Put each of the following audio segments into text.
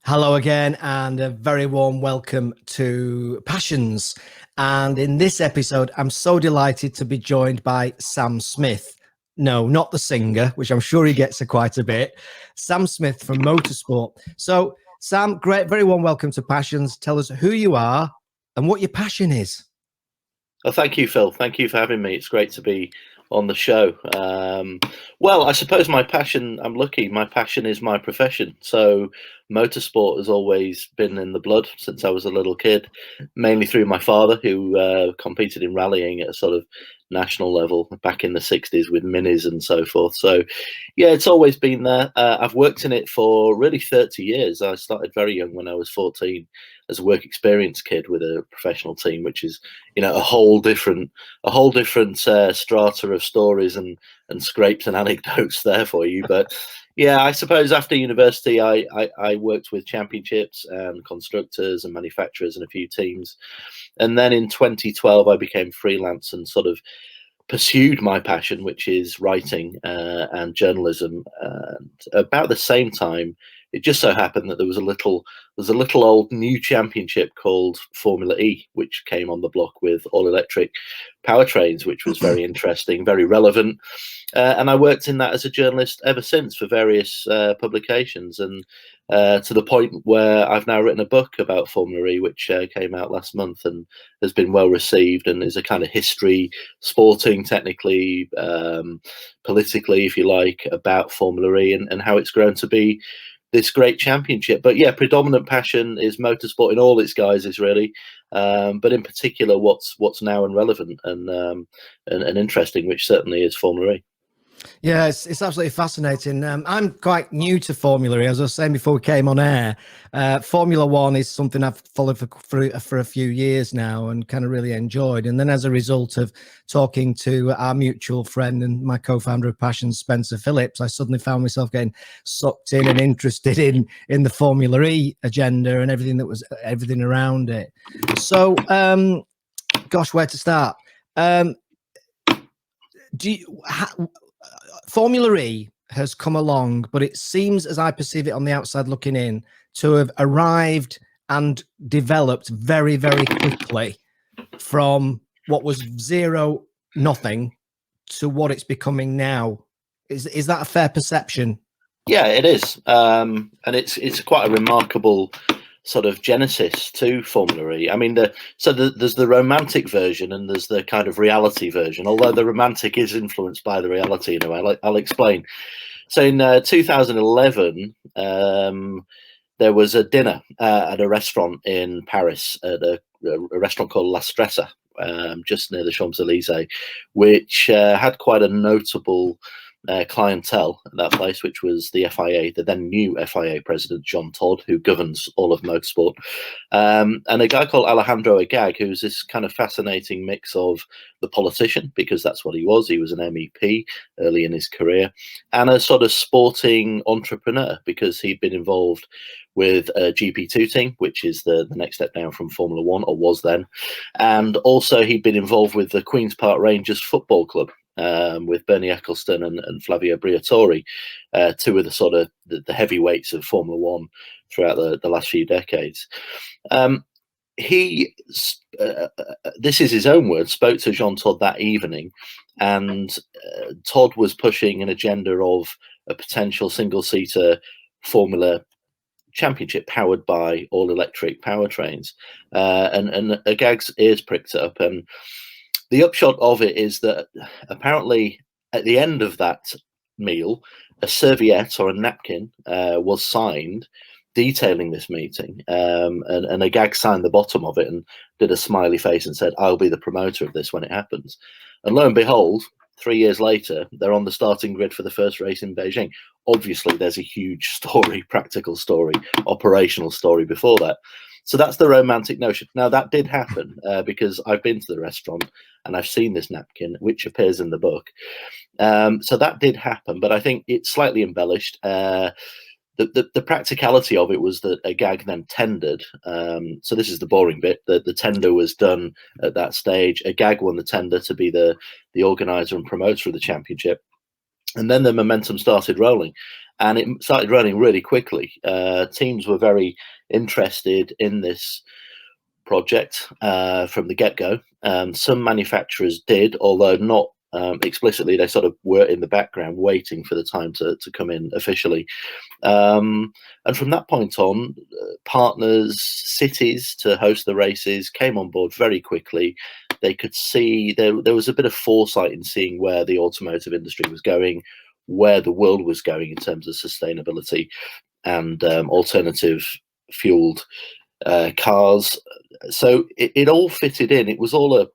Hello again, and a very warm welcome to Passions. And in this episode, I'm so delighted to be joined by Sam Smith. No, not the singer, which I'm sure he gets quite a bit. Sam Smith from Motorsport. So, Sam, great, very warm welcome to Passions. Tell us who you are and what your passion is. Oh, thank you, Phil. Thank you for having me. It's great to be on the show. Well, I suppose my passion, I'm lucky, my passion is my profession. So motorsport has always been in the blood since I was a little kid, mainly through my father, who competed in rallying at a sort of national level back in the 60s with minis and so forth. So yeah, it's always been there. I've worked in it for really 30 years. I started very young when I was 14 as a work experience kid with a professional team, which is, you know, a whole different strata of stories and scrapes and anecdotes there for you. But yeah, I suppose after university, I worked with championships and constructors and manufacturers and a few teams. And then in 2012, I became freelance and sort of pursued my passion, which is writing and journalism. And about the same time, it just so happened that there's a little old new championship called Formula E, which came on the block with all electric powertrains, which was very interesting, very relevant. And I worked in that as a journalist ever since for various publications, and to the point where I've now written a book about Formula E, which came out last month and has been well received, and is a kind of history, sporting, technically, politically, if you like, about Formula E and how it's grown to be this great championship. But yeah, predominant passion is motorsport in all its guises, really. But in particular, what's now and relevant and interesting, which certainly is Formula E. Yeah, it's absolutely fascinating. I'm quite new to Formula E, as I was saying before we came on air. Formula One is something I've followed for a few years now and kind of really enjoyed. And then as a result of talking to our mutual friend and my co-founder of Passion, Spencer Phillips, I suddenly found myself getting sucked in and interested in the Formula E agenda and everything around it. So, gosh, where to start? Formula E has come along, but it seems, as I perceive it on the outside looking in, to have arrived and developed very, very quickly from what was zero, nothing, to what it's becoming now. Is that a fair perception? Yeah, it is, and it's quite a remarkable sort of genesis to Formula E. I mean, there's the romantic version and there's the kind of reality version, although the romantic is influenced by the reality in a way. I'll explain. So in 2011, there was a dinner at a restaurant in Paris, at a restaurant called La Stressa, just near the Champs-Elysees, which had quite a notable clientele at that place, which was the FIA, the then new FIA president, John Todd, who governs all of motorsport, and a guy called Alejandro Agag, who's this kind of fascinating mix of the politician, because that's what he was. He was an MEP early in his career, and a sort of sporting entrepreneur, because he'd been involved with a GP2 team, which is the next step down from Formula One, or was then. And also he'd been involved with the Queen's Park Rangers Football Club, with Bernie Ecclestone and Flavio Briatore, two of the sort of the heavyweights of Formula One throughout the last few decades. He, this is his own words, spoke to Jean Todt that evening, and Todd was pushing an agenda of a potential single-seater Formula Championship powered by all-electric powertrains, and Agag's ears pricked up. And the upshot of it is that apparently at the end of that meal, a serviette or a napkin was signed detailing this meeting, and Agag signed the bottom of it and did a smiley face and said, "I'll be the promoter of this when it happens." And lo and behold, 3 years later, they're on the starting grid for the first race in Beijing. Obviously, there's a huge story, practical story, operational story before that. So that's the romantic notion. Now, that did happen because I've been to the restaurant and I've seen this napkin, which appears in the book. So that did happen, but I think it's slightly embellished. The practicality of it was that Agag then tendered. So this is the boring bit. The tender was done at that stage. Agag won the tender to be the organizer and promoter of the championship. And then the momentum started rolling. and it started running really quickly. Teams were very interested in this project from the get-go. Some manufacturers did, although not explicitly. They sort of were in the background waiting for the time to come in officially. And from that point on, partners, cities to host the races came on board very quickly. They could see there was a bit of foresight in seeing where the automotive industry was going, where the world was going in terms of sustainability and alternative fueled cars. So it all fitted in. It was a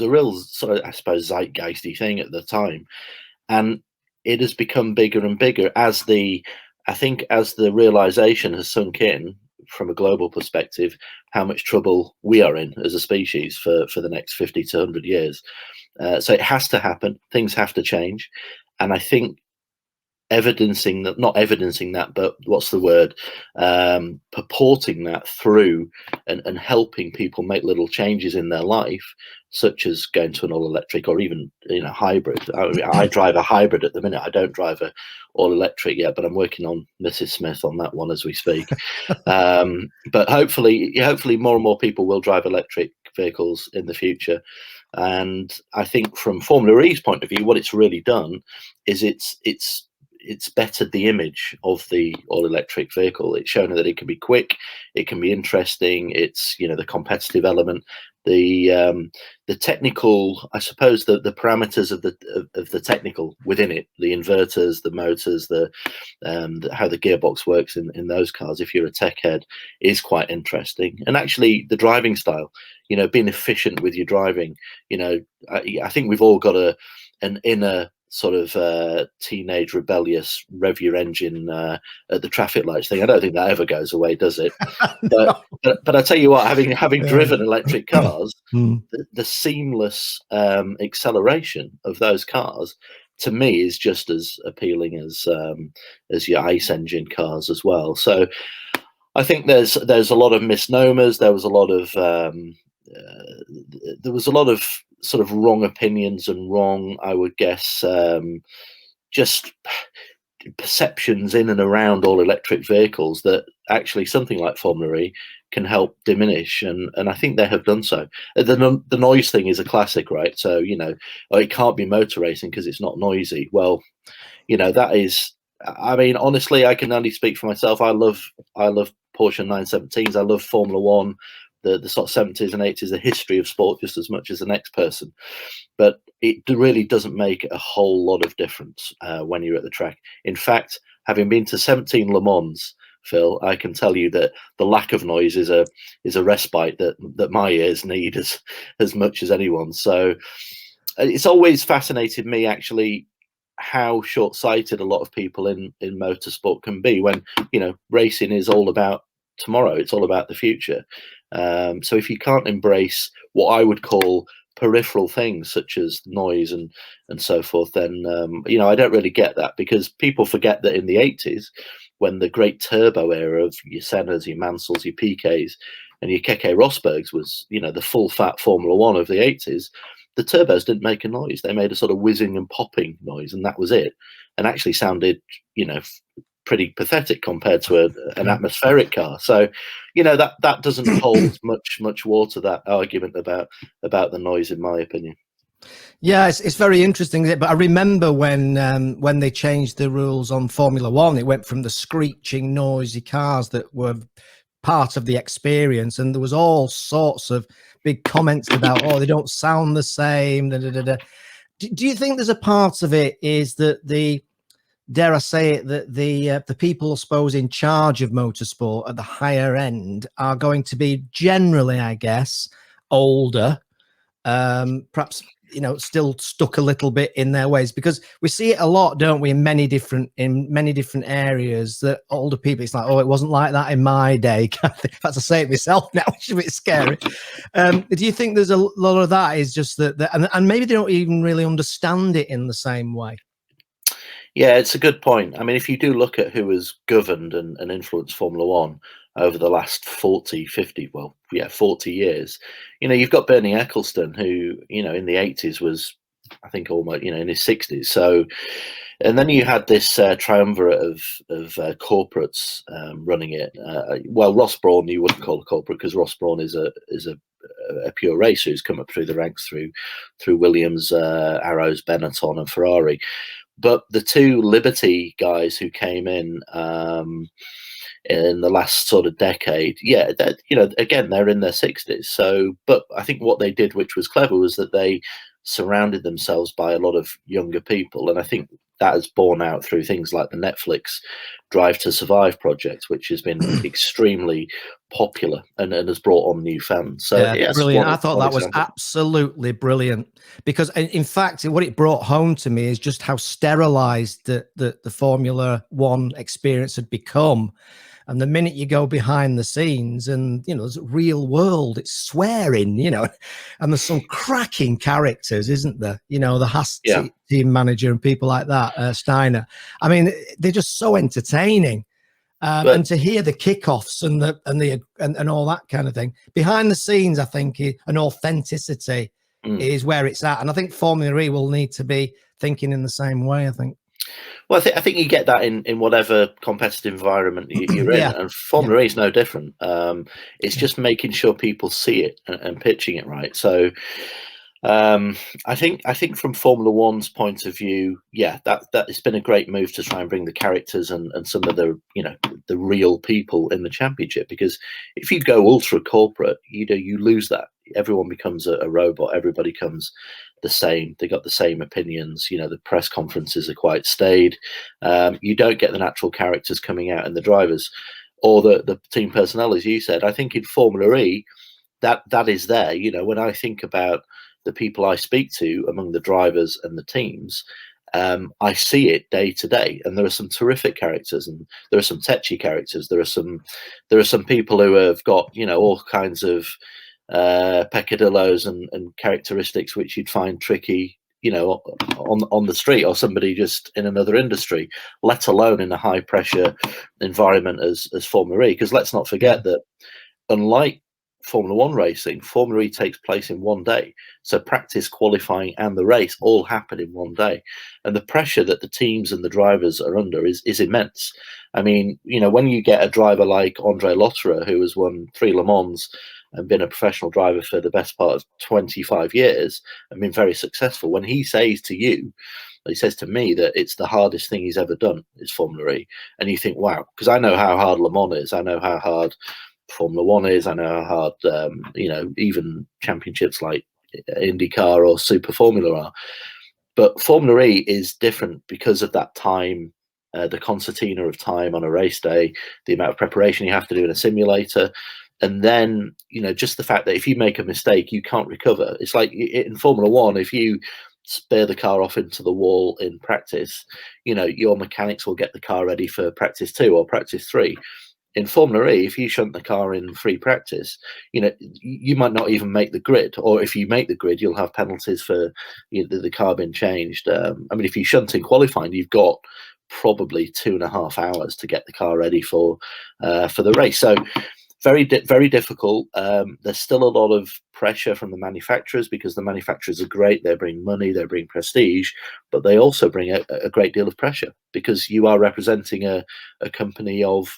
real sort of, I suppose, zeitgeisty thing at the time, and it has become bigger and bigger as the realization has sunk in from a global perspective how much trouble we are in as a species for the next 50 to 100 years. So it has to happen. Things have to change, and I think not evidencing that, but what's the word? Purporting that through and helping people make little changes in their life, such as going to an all electric or even hybrid. I drive a hybrid at the minute. I don't drive a all electric yet, but I'm working on Mrs. Smith on that one as we speak. But hopefully more and more people will drive electric vehicles in the future. And I think from Formula E's point of view, what it's really done is it's bettered the image of the all-electric vehicle. It's shown that it can be quick, it can be interesting. It's the competitive element, the technical, I suppose, the parameters of the technical within it, the inverters, the motors, how the gearbox works in those cars. If you're a tech head, is quite interesting. And actually, the driving style, being efficient with your driving. I think we've all got an inner sort of teenage rebellious rev your engine at the traffic lights thing. I don't think that ever goes away, does it? No. But I tell you what, having driven electric cars, Mm. the seamless acceleration of those cars to me is just as appealing as your ICE engine cars as well. So I think there's a lot of misnomers. There was a lot of sort of wrong opinions and wrong, I would guess, just perceptions in and around all electric vehicles that actually something like Formula E can help diminish, and I think they have done so. The noise thing is a classic, right? So it can't be motor racing because it's not noisy. Well, that is. I mean, honestly, I can only speak for myself. I love Porsche 917s. I love Formula One. The sort of 70s and 80s, the history of sport, just as much as the next person. But it really doesn't make a whole lot of difference when you're at the track. In fact, having been to 17 Le Mans, Phil, I can tell you that the lack of noise is a respite that my ears need as much as anyone. So it's always fascinated me, actually, how short-sighted a lot of people in motorsport can be when racing is all about tomorrow. It's all about the future. So if you can't embrace what I would call peripheral things such as noise and so forth, then I don't really get that, because people forget that in the 80s, when the great turbo era of your Sennas, your Mansells, your Piquets, and your Keke Rosbergs was the full fat Formula One of the 80s, the turbos didn't make a noise. They made a sort of whizzing and popping noise, and that was it, and actually sounded pretty pathetic compared to an atmospheric car. So that doesn't hold much water, that argument about the noise, in my opinion. Yeah, it's very interesting. But I remember when they changed the rules on Formula One, it went from the screeching, noisy cars that were part of the experience, and there was all sorts of big comments about, oh, they don't sound the same. Da, da, da, da. Do you think there's a part of it is that dare I say it, that the people, I suppose, in charge of motorsport at the higher end are going to be generally, I guess, older, perhaps still stuck a little bit in their ways, because we see it a lot, don't we, in many different areas, that older people, it's like, oh, it wasn't like that in my day. If I say it myself now, it's a bit scary. Do you think there's a lot of that is just that and maybe they don't even really understand it in the same way? Yeah, it's a good point. I mean, if you do look at who has governed and influenced Formula One over the last 40 years, you've got Bernie Ecclestone, who, in the 80s was I think almost, in his 60s. So, and then you had this triumvirate of corporates running it. Well, Ross Brawn you wouldn't call a corporate, because Ross Brawn is a pure racer who's come up through the ranks through Williams, Arrows, Benetton, and Ferrari. But the two Liberty guys who came in the last sort of decade, again, they're in their 60s. So, but I think what they did, which was clever, was that they surrounded themselves by a lot of younger people, and I think that has borne out through things like the Netflix Drive to Survive project, which has been extremely popular and has brought on new fans. So yeah, brilliant. I thought that was absolutely brilliant, because in fact what it brought home to me is just how sterilized the Formula One experience had become. And the minute you go behind the scenes and, there's real world, it's swearing, and there's some cracking characters, isn't there? The Haas team manager and people like that, Steiner. I mean, they're just so entertaining. And to hear the kickoffs and all that kind of thing behind the scenes, I think an authenticity is where it's at. And I think Formula E will need to be thinking in the same way, I think. Well, I think you get that in whatever competitive environment you're in, and Formula E is no different. It's just making sure people see it and pitching it right. So I think from Formula One's point of view, that it's been a great move to try and bring the characters and some of the the real people in the championship. Because if you go ultra corporate, you lose that. Everyone becomes a robot. Everybody comes the same. They got the same opinions. The press conferences are quite staid. You don't get the natural characters coming out in the drivers or the team personnel, as you said. I think in Formula E, that is there. When I think about the people I speak to among the drivers and the teams, I see it day to day, and there are some terrific characters, and there are some tetchy characters. There are some people who have got all kinds of peccadillos and characteristics which you'd find tricky, on the street, or somebody just in another industry, let alone in a high pressure environment as Formula E. Because let's not forget that unlike Formula One racing, Formula E takes place in one day. So practice, qualifying, and the race all happen in one day. And the pressure that the teams and the drivers are under is immense. I mean, when you get a driver like Andre Lotterer, who has won 3 Le Mans and been a professional driver for the best part of 25 years and been very successful, when he says to me that it's the hardest thing he's ever done is Formula E, and you think, wow, because I know how hard Le Mans is, I know how hard Formula One is, I know how hard even championships like IndyCar or Super Formula are, but Formula E is different because of that time, the concertina of time on a race day, the amount of preparation you have to do in a simulator. And then, just the fact that if you make a mistake, you can't recover. It's like in Formula One, if you spare the car off into the wall in practice, your mechanics will get the car ready for practice 2 or practice 3. In Formula E, if you shunt the car in free practice, you might not even make the grid. Or if you make the grid, you'll have penalties for the car being changed. I mean, if you shunt in qualifying, you've got probably 2.5 hours to get the car ready for the race. So very difficult. There's still a lot of pressure from the manufacturers, because the manufacturers are great. They bring money, they bring prestige, but they also bring a great deal of pressure, because you are representing a company of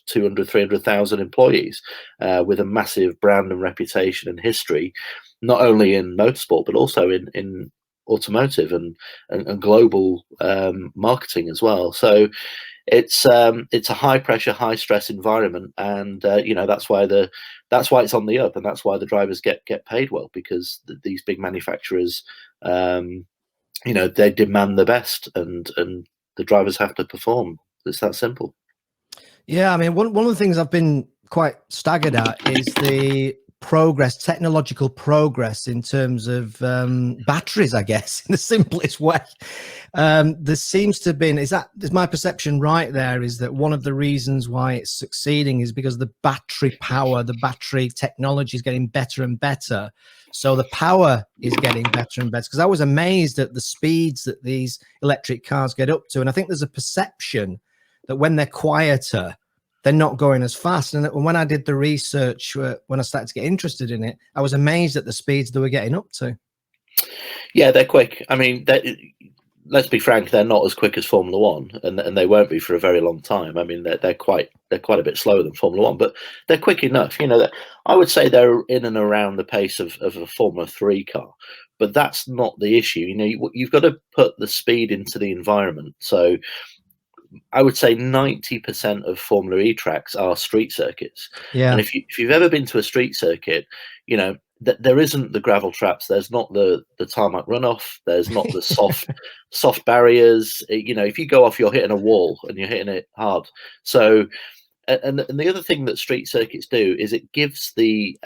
200,000-300,000 employees with a massive brand and reputation and history, not only in motorsport but also in automotive and global marketing as well. So it's a high pressure, high stress environment, and that's why it's on the up, and that's why the drivers get paid well, because these big manufacturers they demand the best, and the drivers have to perform. It's that simple. Yeah, I mean, one of the things I've been quite staggered at is the technological progress in terms of batteries, I guess, in the simplest way. There seems to have been, is my perception right there, is that one of the reasons why it's succeeding is because the battery power, the battery technology is getting better and better. So the power is getting better and better, because I was amazed at the speeds that these electric cars get up to. And I think there's a perception that when they're quieter, they're not going as fast. And when I did the research, when I started to get interested in it, I was amazed at the speeds they were getting up to. Yeah, they're quick. I mean, let's be frank, they're not as quick as Formula One, and they won't be for a very long time. I mean, they're quite a bit slower than Formula One, but they're quick enough. You know, I would say they're in and around the pace of a Formula 3 car, but that's not the issue. You know, you've got to put the speed into the environment. So I would say 90% of Formula E tracks are street circuits. And Yeah. if you've ever been to a street circuit, you know, there isn't the gravel traps, there's not the tarmac runoff, there's not the soft barriers. You know, if you go off, you're hitting a wall and you're hitting it hard. So and the other thing that street circuits do is it gives the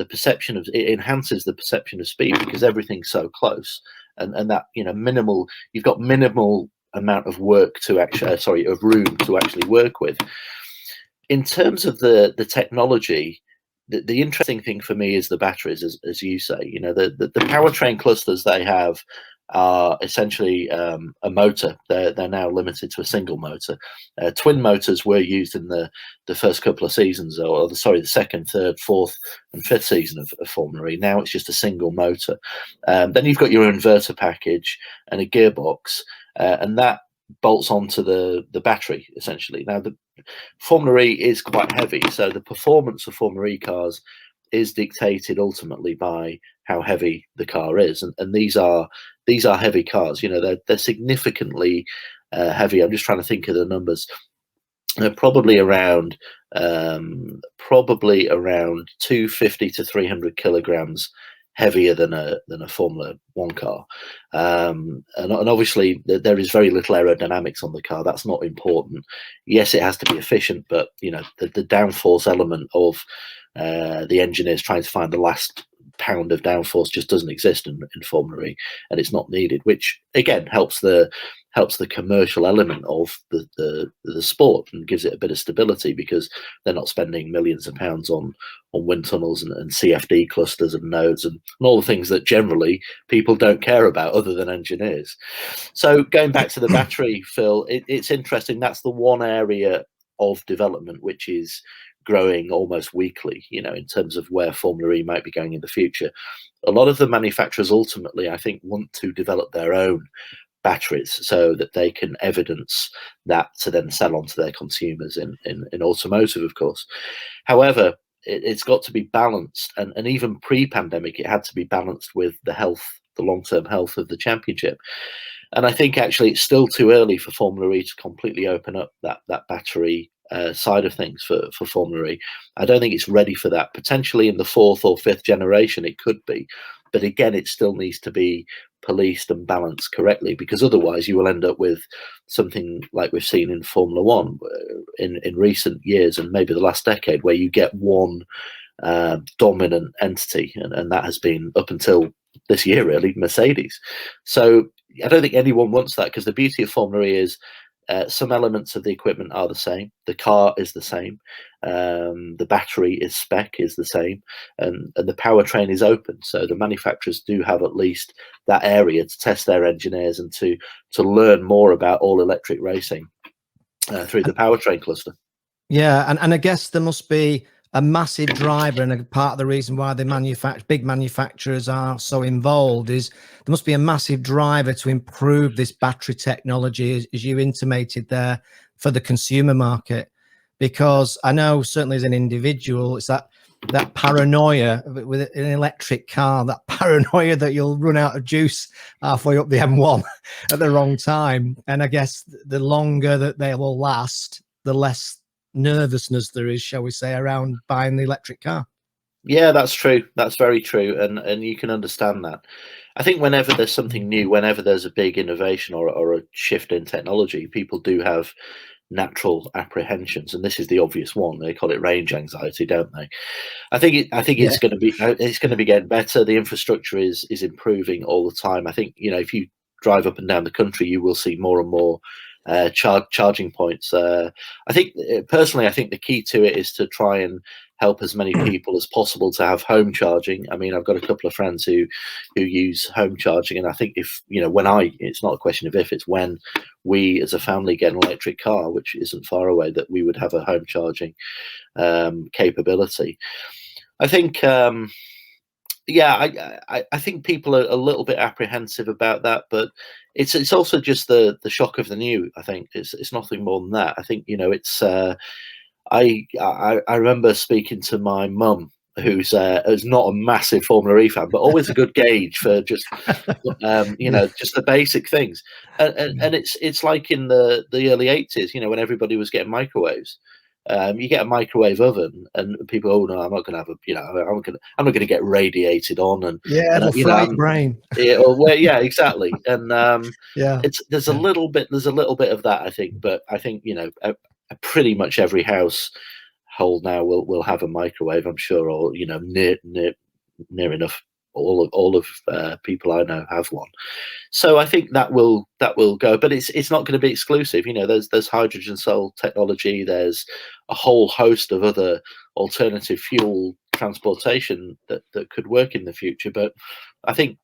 perception of, it enhances the perception of speed because everything's so close, and that, you know, you've got minimal amount of work to actually of room to actually work with. In terms of the technology, the interesting thing for me is the batteries, as you say. You know, the powertrain clusters they have are essentially a motor. They're now limited to a single motor. Twin motors were used in the first couple of seasons, or the second, third, fourth, and fifth season of Formula E. Now it's just a single motor. Then you've got your inverter package and a gearbox, and that bolts onto the battery essentially. Now the Formula E is quite heavy, so the performance of Formula E cars is dictated ultimately by how heavy the car is, and these are heavy cars. You know, they're significantly heavy. I'm just trying to think of the numbers. They're probably around 250 to 300 kilograms heavier than a Formula One car, and obviously there is very little aerodynamics on the car. That's not important. Yes, it has to be efficient, but you know, the downforce element of the engineers trying to find the last pound of downforce just doesn't exist in Formula E, and it's not needed, which again helps the commercial element of the sport and gives it a bit of stability, because they're not spending millions of pounds on wind tunnels and CFD clusters and nodes and all the things that generally people don't care about other than engineers. So going back to the battery, Phil, it's interesting. That's the one area of development which is growing almost weekly, you know, in terms of where Formula E might be going in the future. A lot of the manufacturers ultimately, I think, want to develop their own batteries so that they can evidence that to then sell on to their consumers in automotive, of course. However, it's got to be balanced, and even pre-pandemic, it had to be balanced with the long-term health of the championship. And I think actually it's still too early for Formula E to completely open up that battery side of things for Formula E. I don't think it's ready for that. Potentially in the fourth or fifth generation, it could be, but again, it still needs to be policed and balanced correctly, because otherwise you will end up with something like we've seen in Formula One in recent years and maybe the last decade, where you get one dominant entity, and that has been up until this year really Mercedes. So I don't think anyone wants that, because the beauty of Formula E is some elements of the equipment are the same. The car is the same. The battery spec is the same, and the powertrain is open. So the manufacturers do have at least that area to test their engineers and to learn more about all electric racing through the powertrain cluster. Yeah, and I guess there must be a massive driver, and a part of the reason why the big manufacturers are so involved is there must be a massive driver to improve this battery technology, as you intimated there, for the consumer market. Because I know certainly as an individual, it's that paranoia with an electric car, that paranoia that you'll run out of juice halfway up the M1 at the wrong time. And I guess the longer that they will last, the less nervousness there is, shall we say, around buying the electric car. Yeah, that's true. That's very true, and you can understand that. I think whenever there's something new, whenever there's a big innovation or a shift in technology, people do have natural apprehensions, and this is the obvious one. They call it range anxiety, don't they? I think it's going to be getting better. The infrastructure is improving all the time. I think, you know, if you drive up and down the country, you will see more and more charging points. I think personally, I think the key to it is to try and help as many people as possible to have home charging. I mean, I've got a couple of friends who use home charging, and I think if, you know, it's not a question of if, it's when we as a family get an electric car, which isn't far away, that we would have a home charging capability. I think yeah, I think people are a little bit apprehensive about that, but it's also just the shock of the new. I think it's nothing more than that. I think, you know, it's I remember speaking to my mum, who's not a massive Formula E fan, but always a good gauge for just you Yeah. know, just the basic things. And it's like in the early 80s, you know, when everybody was getting microwaves. You get a microwave oven, and people, oh no, I'm not going to have a, you know, I'm not going to get radiated on, Yeah, it'll you fry know, your brain. yeah, or well, yeah, exactly. And Yeah. it's there's a Yeah. little bit of that, I think, but I think, you know, pretty much every household now will have a microwave, I'm sure, or, you know, near enough. All of people I know have one. So I think that will go, but it's not going to be exclusive. You know, there's hydrogen cell technology. There's a whole host of other alternative fuel transportation that could work in the future. But I think,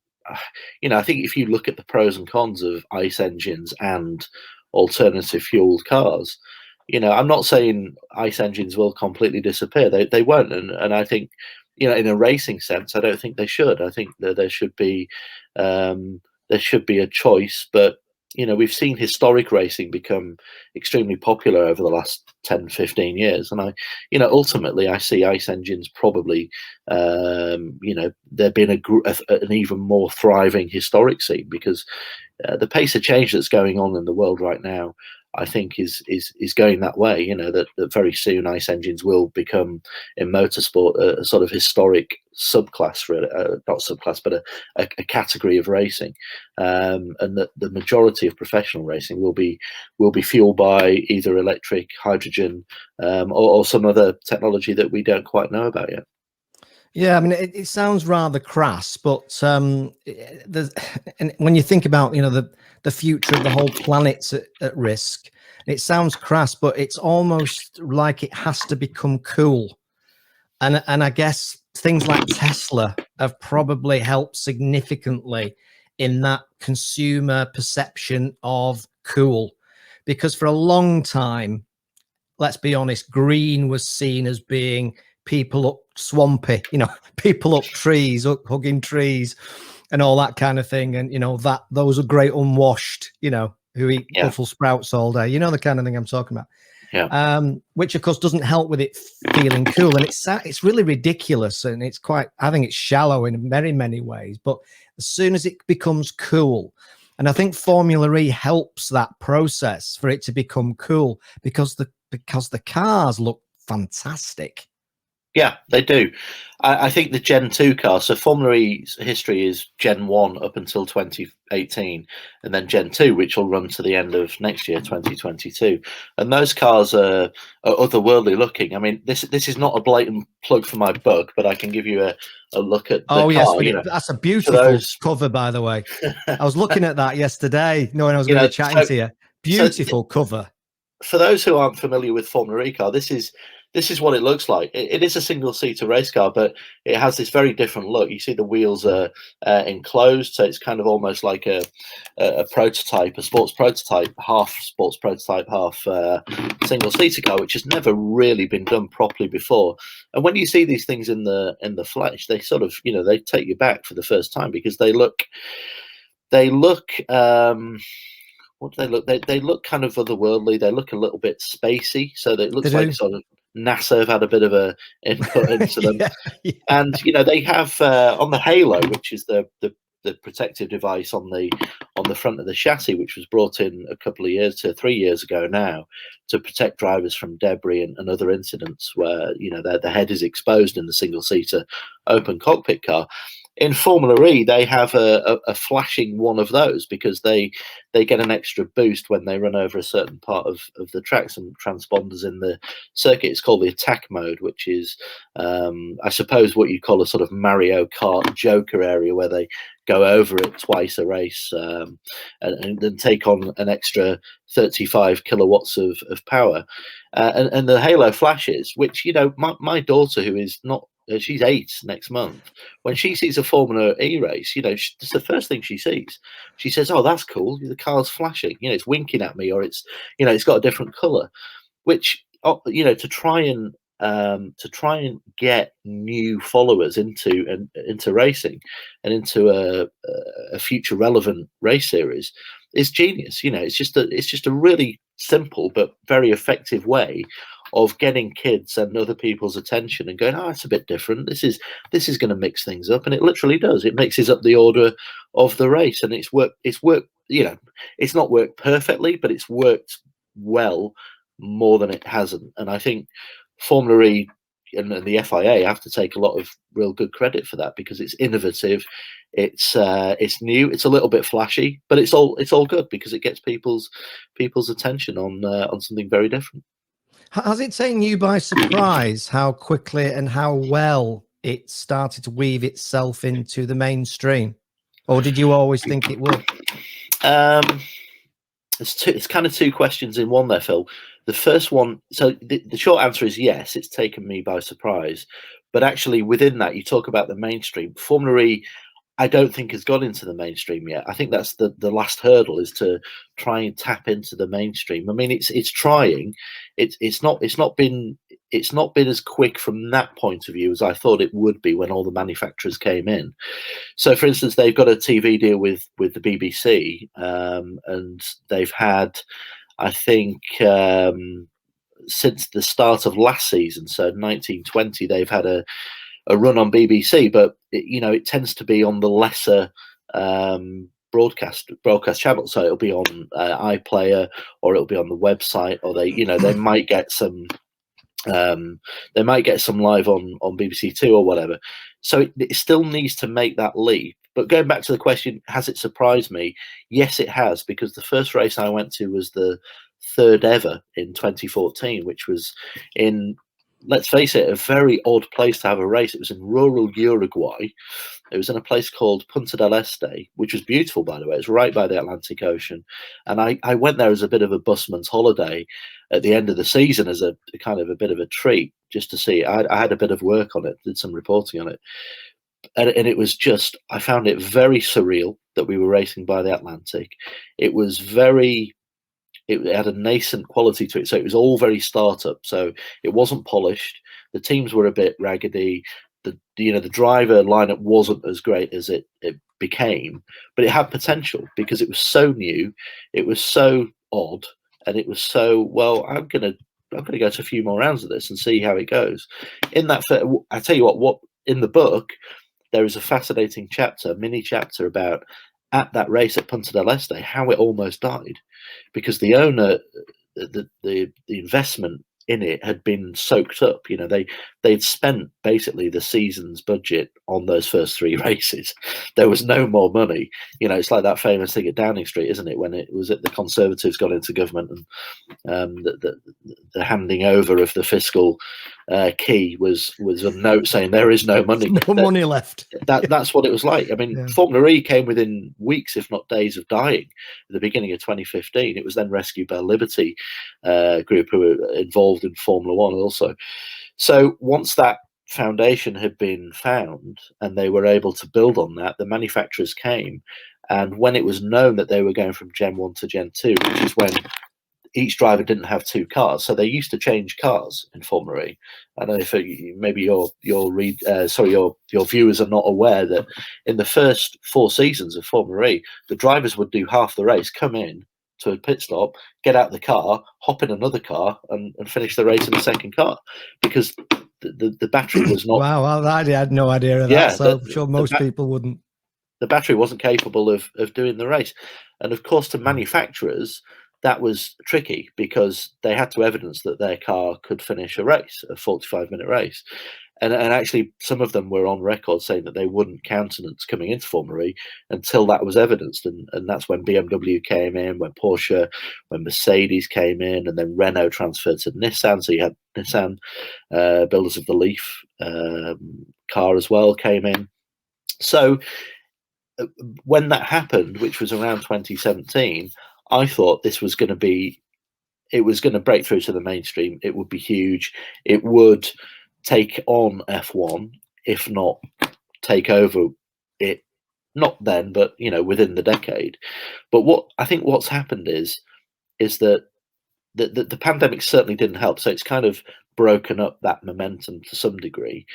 you know, I think if you look at the pros and cons of ICE engines and alternative fueled cars, you know, I'm not saying ICE engines will completely disappear. They won't, and I think, you know, in a racing sense, I don't think they should. I think that there should be a choice, but, you know, we've seen historic racing become extremely popular over the last 10, 15 years. And you know, ultimately I see ICE engines probably, you know, there being an even more thriving historic scene, because the pace of change that's going on in the world right now, I think, is going that way. You know, that very soon ICE engines will become, in motorsport, a sort of historic subclass for not subclass, but a category of racing, and that the majority of professional racing will be fueled by either electric, hydrogen, or some other technology that we don't quite know about yet. Yeah, I mean, it sounds rather crass, but there's, and when you think about, you know, the future of the whole planet's at risk, it sounds crass, but it's almost like it has to become cool. And I guess things like Tesla have probably helped significantly in that consumer perception of cool, because for a long time, let's be honest, green was seen as being people up swampy, you know, people up trees, hugging trees, and all that kind of thing. And you know, that those are great unwashed, you know, who eat Yeah, Brussels sprouts all day. You know the kind of thing I'm talking about. yeah, Which of course doesn't help with it feeling cool, and it's really ridiculous, and it's quite, I think it's shallow in many ways. But as soon as it becomes cool, and I think Formula E helps that process for it to become cool, because the cars look fantastic. yeah, they do. I think the Gen 2 car, so Formula E's history is Gen 1 up until 2018, and then Gen 2, which will run to the end of next year, 2022. And those cars are otherworldly looking. I mean, this is not a blatant plug for my book, but I can give you a look at the Oh yes, car, you know, that's a for beautiful those, cover, by the way. I was looking at that yesterday, knowing I was you going to know, be chatting to you. so Beautiful cover. for those who aren't familiar with Formula E car, this is what it looks like. It is a single-seater race car, but it has this very different look. You see the wheels are enclosed, so it's kind of almost like a prototype, a sports prototype, half sports prototype, half single-seater car, which has never really been done properly before. And when you see these things in the flesh, they sort of, you know, they take you back for the first time, because they look what do they look? They look kind of otherworldly. They look a little bit spacey, so that it They looks like do. sort of NASA have had a bit of a input into them. Yeah, yeah. And you know, they have on the halo, which is the protective device on the front of the chassis, which was brought in a couple of years to 3 years ago now, to protect drivers from debris and other incidents where, you know, the head is exposed in the single seater open cockpit car. In Formula E, they have a flashing one of those, because they get an extra boost when they run over a certain part of the track, some transponders in the circuit. It's called the attack mode, which is, I suppose, what you call a sort of Mario Kart Joker area, where they go over it twice a race, and then take on an extra 35 kilowatts of power. And the halo flashes, which, you know, my daughter, who is not, she's 8 next month, when she sees a Formula E race, you know, it's the first thing she sees. She says, "Oh, that's cool. The car's flashing. You know, it's winking at me, or it's, you know, it's got a different color." Which, you know, to try and to try and get new followers into racing and into a future relevant race series is genius. It's just a really simple but very effective way of getting kids and other people's attention and going, oh, it's a bit different. This is going to mix things up, and it literally does. It mixes up the order of the race, and it's worked. It's not worked perfectly, but it's worked well more than it hasn't. And I think Formula E and the FIA have to take a lot of real good credit for that, because it's innovative, it's new, it's a little bit flashy, but it's all good because it gets people's attention on something very different. Has it taken you by surprise how quickly and how well it started to weave itself into the mainstream, or did you always think it would? It's kind of two questions in one there, Phil. The first one, so the short answer is yes, it's taken me by surprise. But actually, within that, you talk about the mainstream. Formula E, I don't think has got into the mainstream yet. I think that's the last hurdle, is to try and tap into the mainstream. I mean, it's trying. It's not been as quick from that point of view as I thought it would be when all the manufacturers came in. So, for instance, they've got a TV deal with the BBC, and they've had, I think, since the start of last season, so 1920, they've had a run on BBC, but it tends to be on the lesser broadcast channel. So it'll be on iPlayer, or it'll be on the website, or they might get some. They might get some live on BBC Two or whatever. So it still needs to make that leap. But going back to the question, has it surprised me? Yes, it has, because the first race I went to was the third ever in 2014, which was in, let's face it, a very odd place to have a race. It was in rural Uruguay. It was in a place called Punta del Este, which was beautiful, by the way. It's right by the Atlantic Ocean. And I went there as a bit of a busman's holiday at the end of the season, as a kind of a bit of a treat, just to see. I had a bit of work on it, did some reporting on it. And it was just, I found it very surreal that we were racing by the Atlantic. It was it had a nascent quality to it. So it was all very startup. So it wasn't polished. The teams were a bit raggedy. The driver lineup wasn't as great as it became, but it had potential because it was so new, it was so odd, and it was so, well, I'm gonna go to a few more rounds of this and see how it goes. In that, I tell you what in the book there is a fascinating mini chapter about, at that race at Punta del Este, how it almost died, because the owner, the investment in it had been soaked up. They'd spent basically the season's budget on those first three races. There was no more money. It's like that famous thing at Downing Street, isn't it, when it was the Conservatives got into government, and the handing over of the fiscal key was a note saying there is no money. No money left. That's what it was like. I mean, Yeah. Formula E came within weeks, if not days, of dying at the beginning of 2015. It was then rescued by Liberty Group, who were involved in Formula One also. So once that foundation had been found and they were able to build on that, the manufacturers came. And when it was known that they were going from Gen 1 to Gen 2, which is when each driver didn't have two cars, so they used to change cars in Formula E. I don't know if maybe your viewers are not aware that in the first 4 seasons of Formula E, the drivers would do half the race, come in to a pit stop, get out the car, hop in another car, and finish the race in the second car, because the battery was not. Wow, I had no idea of that. Yeah, so I'm sure most people wouldn't. The battery wasn't capable of doing the race, and of course, to manufacturers, that was tricky, because they had to evidence that their car could finish a race, a 45-minute race. And actually, some of them were on record saying that they wouldn't countenance coming into Formula E until that was evidenced. And that's when BMW came in, when Porsche, when Mercedes came in, and then Renault transferred to Nissan. So you had Nissan, builders of the Leaf car as well, came in. So when that happened, which was around 2017, I thought this was going to be, it was going to break through to the mainstream. It would be huge. It would take on F1, if not take over it, not then, but within the decade. But what I think what's happened is that the pandemic certainly didn't help. So it's kind of broken up that momentum to some degree.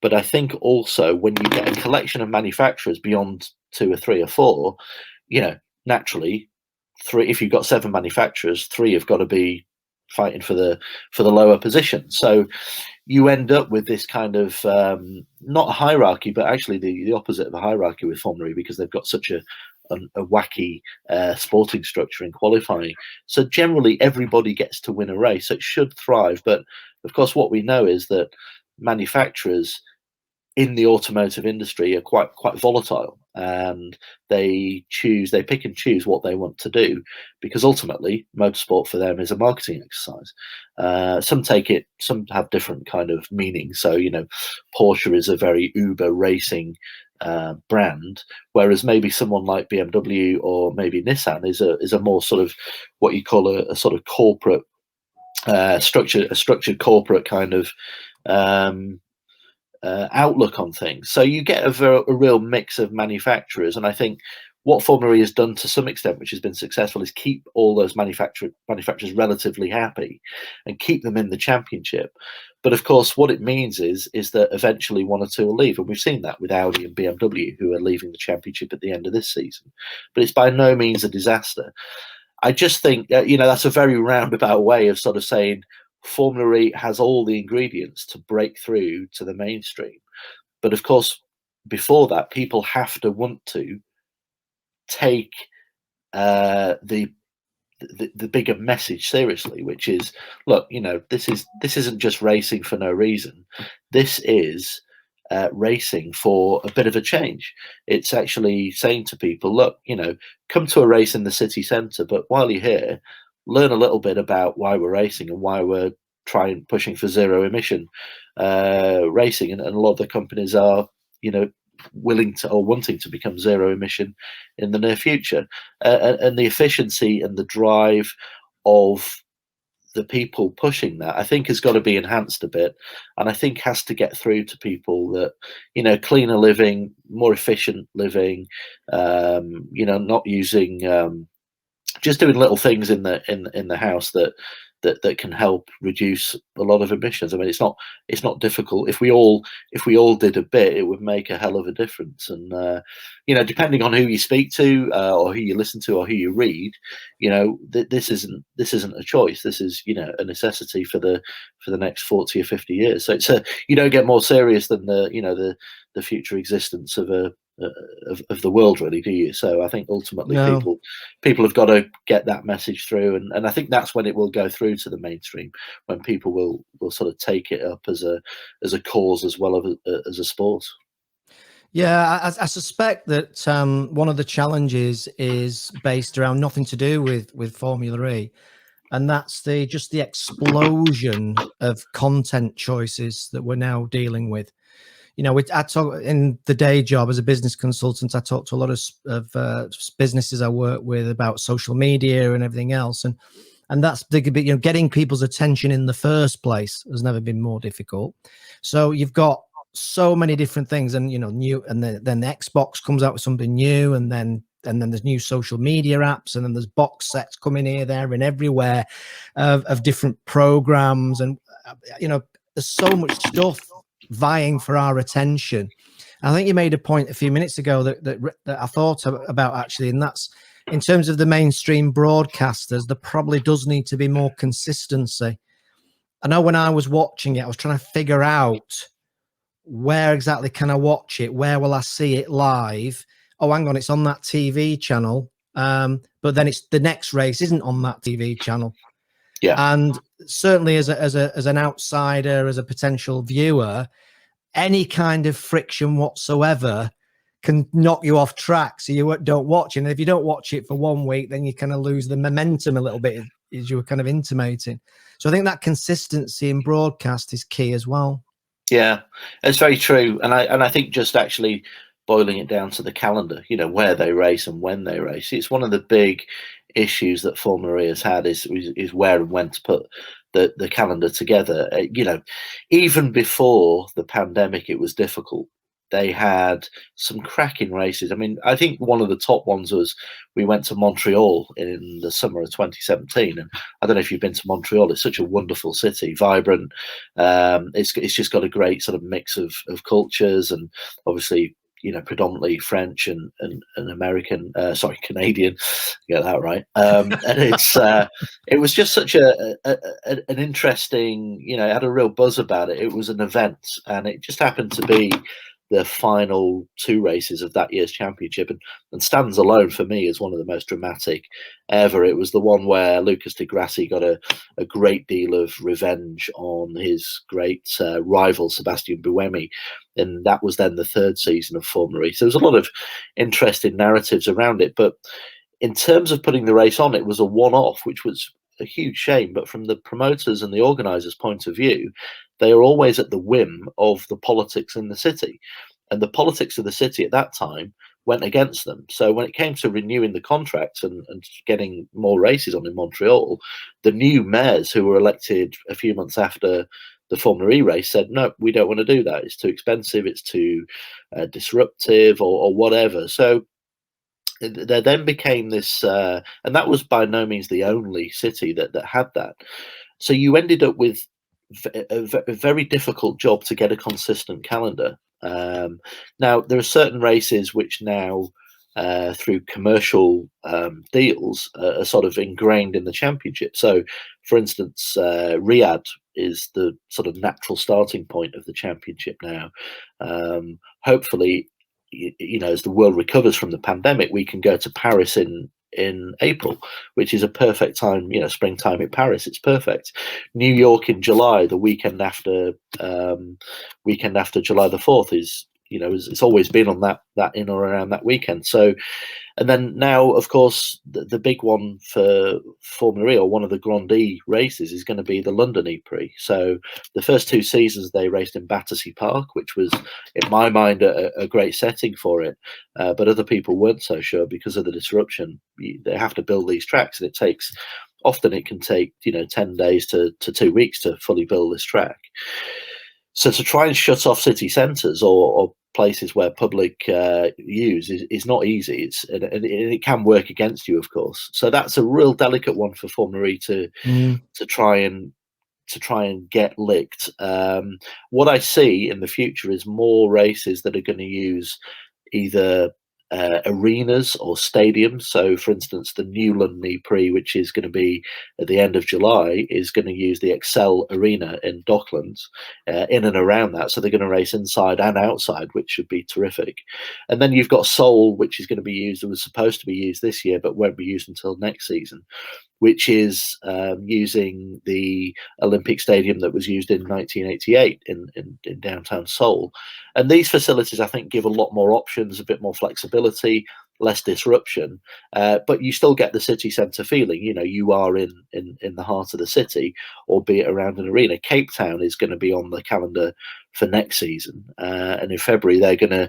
But I think also when you get a collection of manufacturers beyond 2 or 3 or 4, naturally, if you've got 7 manufacturers, 3 have got to be fighting for the lower position. So you end up with this kind of not a hierarchy, but actually the opposite of a hierarchy with Formula E, because they've got such a wacky sporting structure in qualifying. So generally everybody gets to win a race, so it should thrive. But of course what we know is that manufacturers in the automotive industry are quite volatile, and they pick and choose what they want to do, because ultimately motorsport for them is a marketing exercise. Some have different kind of meanings. So Porsche is a very Uber racing brand, whereas maybe someone like BMW or maybe Nissan is a more sort of what you call a sort of corporate structured corporate kind of outlook on things. So you get a real mix of manufacturers, and I think what Formula E has done to some extent, which has been successful, is keep all those manufacturers relatively happy and keep them in the championship. But of course, what it means is that eventually 1 or 2 will leave, and we've seen that with Audi and BMW, who are leaving the championship at the end of this season. But it's by no means a disaster. I just think that's a very roundabout way of sort of saying Formula E has all the ingredients to break through to the mainstream. But of course, before that, people have to want to take the bigger message seriously, which is, look, this isn't just racing for no reason. This is racing for a bit of a change. It's actually saying to people, look, come to a race in the city centre, but while you're here, learn a little bit about why we're racing and why we're pushing for zero emission racing. And a lot of the companies are, willing to or wanting to become zero emission in the near future. And the efficiency and the drive of the people pushing that, I think, has got to be enhanced a bit, and I think has to get through to people that cleaner living, more efficient living, not using just doing little things in the house that can help reduce a lot of emissions. I mean, it's not difficult. If we all did a bit, it would make a hell of a difference. And depending on who you speak to, or who you listen to, or who you read, this isn't a choice. This is a necessity for the next 40 or 50 years. So it's you don't get more serious than the future existence of the world, really, do you? So I think ultimately people have got to get that message through, and I think that's when it will go through to the mainstream, when people will sort of take it up as a cause as well as a sport. Yeah, I suspect that one of the challenges is based around nothing to do with Formula E, and that's the explosion of content choices that we're now dealing with. I talk in the day job as a business consultant. I talk to a lot of businesses I work with about social media and everything else, and that's getting people's attention in the first place has never been more difficult. So you've got so many different things, and new, and then the Xbox comes out with something new, and then there's new social media apps, and then there's box sets coming here, there, and everywhere of different programs, and there's so much stuff vying for our attention. I think you made a point a few minutes ago that I thought about, actually, and that's in terms of the mainstream broadcasters, there probably does need to be more consistency. I know when I was watching it, I was trying to figure out where exactly can I watch it? Where will I see it live? Oh, hang on, it's on that TV channel. But then it's the next race isn't on that TV channel. Yeah. And certainly as an outsider, as a potential viewer, any kind of friction whatsoever can knock you off track, so you don't watch it. And if you don't watch it for 1 week, then you kind of lose the momentum a little bit, as you were kind of intimating. So I think that consistency in broadcast is key as well. Yeah, it's very true. And I think just actually boiling it down to the calendar, where they race and when they race, it's one of the big issues that Formula E has had is where and when to put the calendar together. Even before the pandemic, it was difficult They had some cracking races. I mean, I think one of the top ones was we went to Montreal in the summer of 2017, and I don't know if you've been to Montreal. It's such a wonderful city, vibrant. It's just got a great sort of mix of cultures, and obviously, predominantly French and American, sorry, Canadian, get that right. And it was just such an interesting, it had a real buzz about it. It was an event, and it just happened to be the final two races of that year's championship, and stands alone for me as one of the most dramatic ever. It was the one where Lucas di Grassi got a great deal of revenge on his great rival Sebastian Buemi, and that was then the third season of Formula E. So there's a lot of interesting narratives around it, but in terms of putting the race on, it was a one-off, which was a huge shame. But from the promoters and the organisers' point of view, they are always at the whim of the politics in the city. And the politics of the city at that time went against them. So when it came to renewing the contracts and getting more races on in Montreal, the new mayors who were elected a few months after the Formula E race said, no, we don't want to do that. It's too expensive. It's too disruptive or whatever. So there then became this, and that was by no means the only city that had that. So you ended up with a very difficult job to get a consistent calendar. Now, there are certain races which now, through commercial deals, are sort of ingrained in the championship. So, for instance, Riyadh is the sort of natural starting point of the championship now. Hopefully, as the world recovers from the pandemic, we can go to Paris in April, which is a perfect time. Springtime in Paris, it's perfect. New York in July, the weekend after July the 4th is, it's always been on that in or around that weekend. So, and then now, of course, the big one for Formula E, or one of the Grande races, is going to be the London E-Prix. So the first two seasons they raced in Battersea Park, which was, in my mind, a great setting for it. But other people weren't so sure because of the disruption. They have to build these tracks, and often it can take 10 days to 2 weeks to fully build this track. So to try and shut off city centres or places where public use is not easy. And it can work against you, of course. So that's a real delicate one for Formula E to try and get licked. What I see in the future is more races that are going to use either arenas or stadiums. So, for instance, the new London E-Prix, which is going to be at the end of July, is going to use the Excel Arena in Docklands, in and around that. So they're going to race inside and outside, which should be terrific. And then you've got Seoul, which is going to be used, and was supposed to be used this year, but won't be used until next season, which is using the Olympic Stadium that was used in 1988 in downtown Seoul. And these facilities, I think, give a lot more options, a bit more flexibility, less disruption, but you still get the city centre feeling. You are in the heart of the city, albeit around an arena. Cape Town is going to be on the calendar for next season, and in February they're going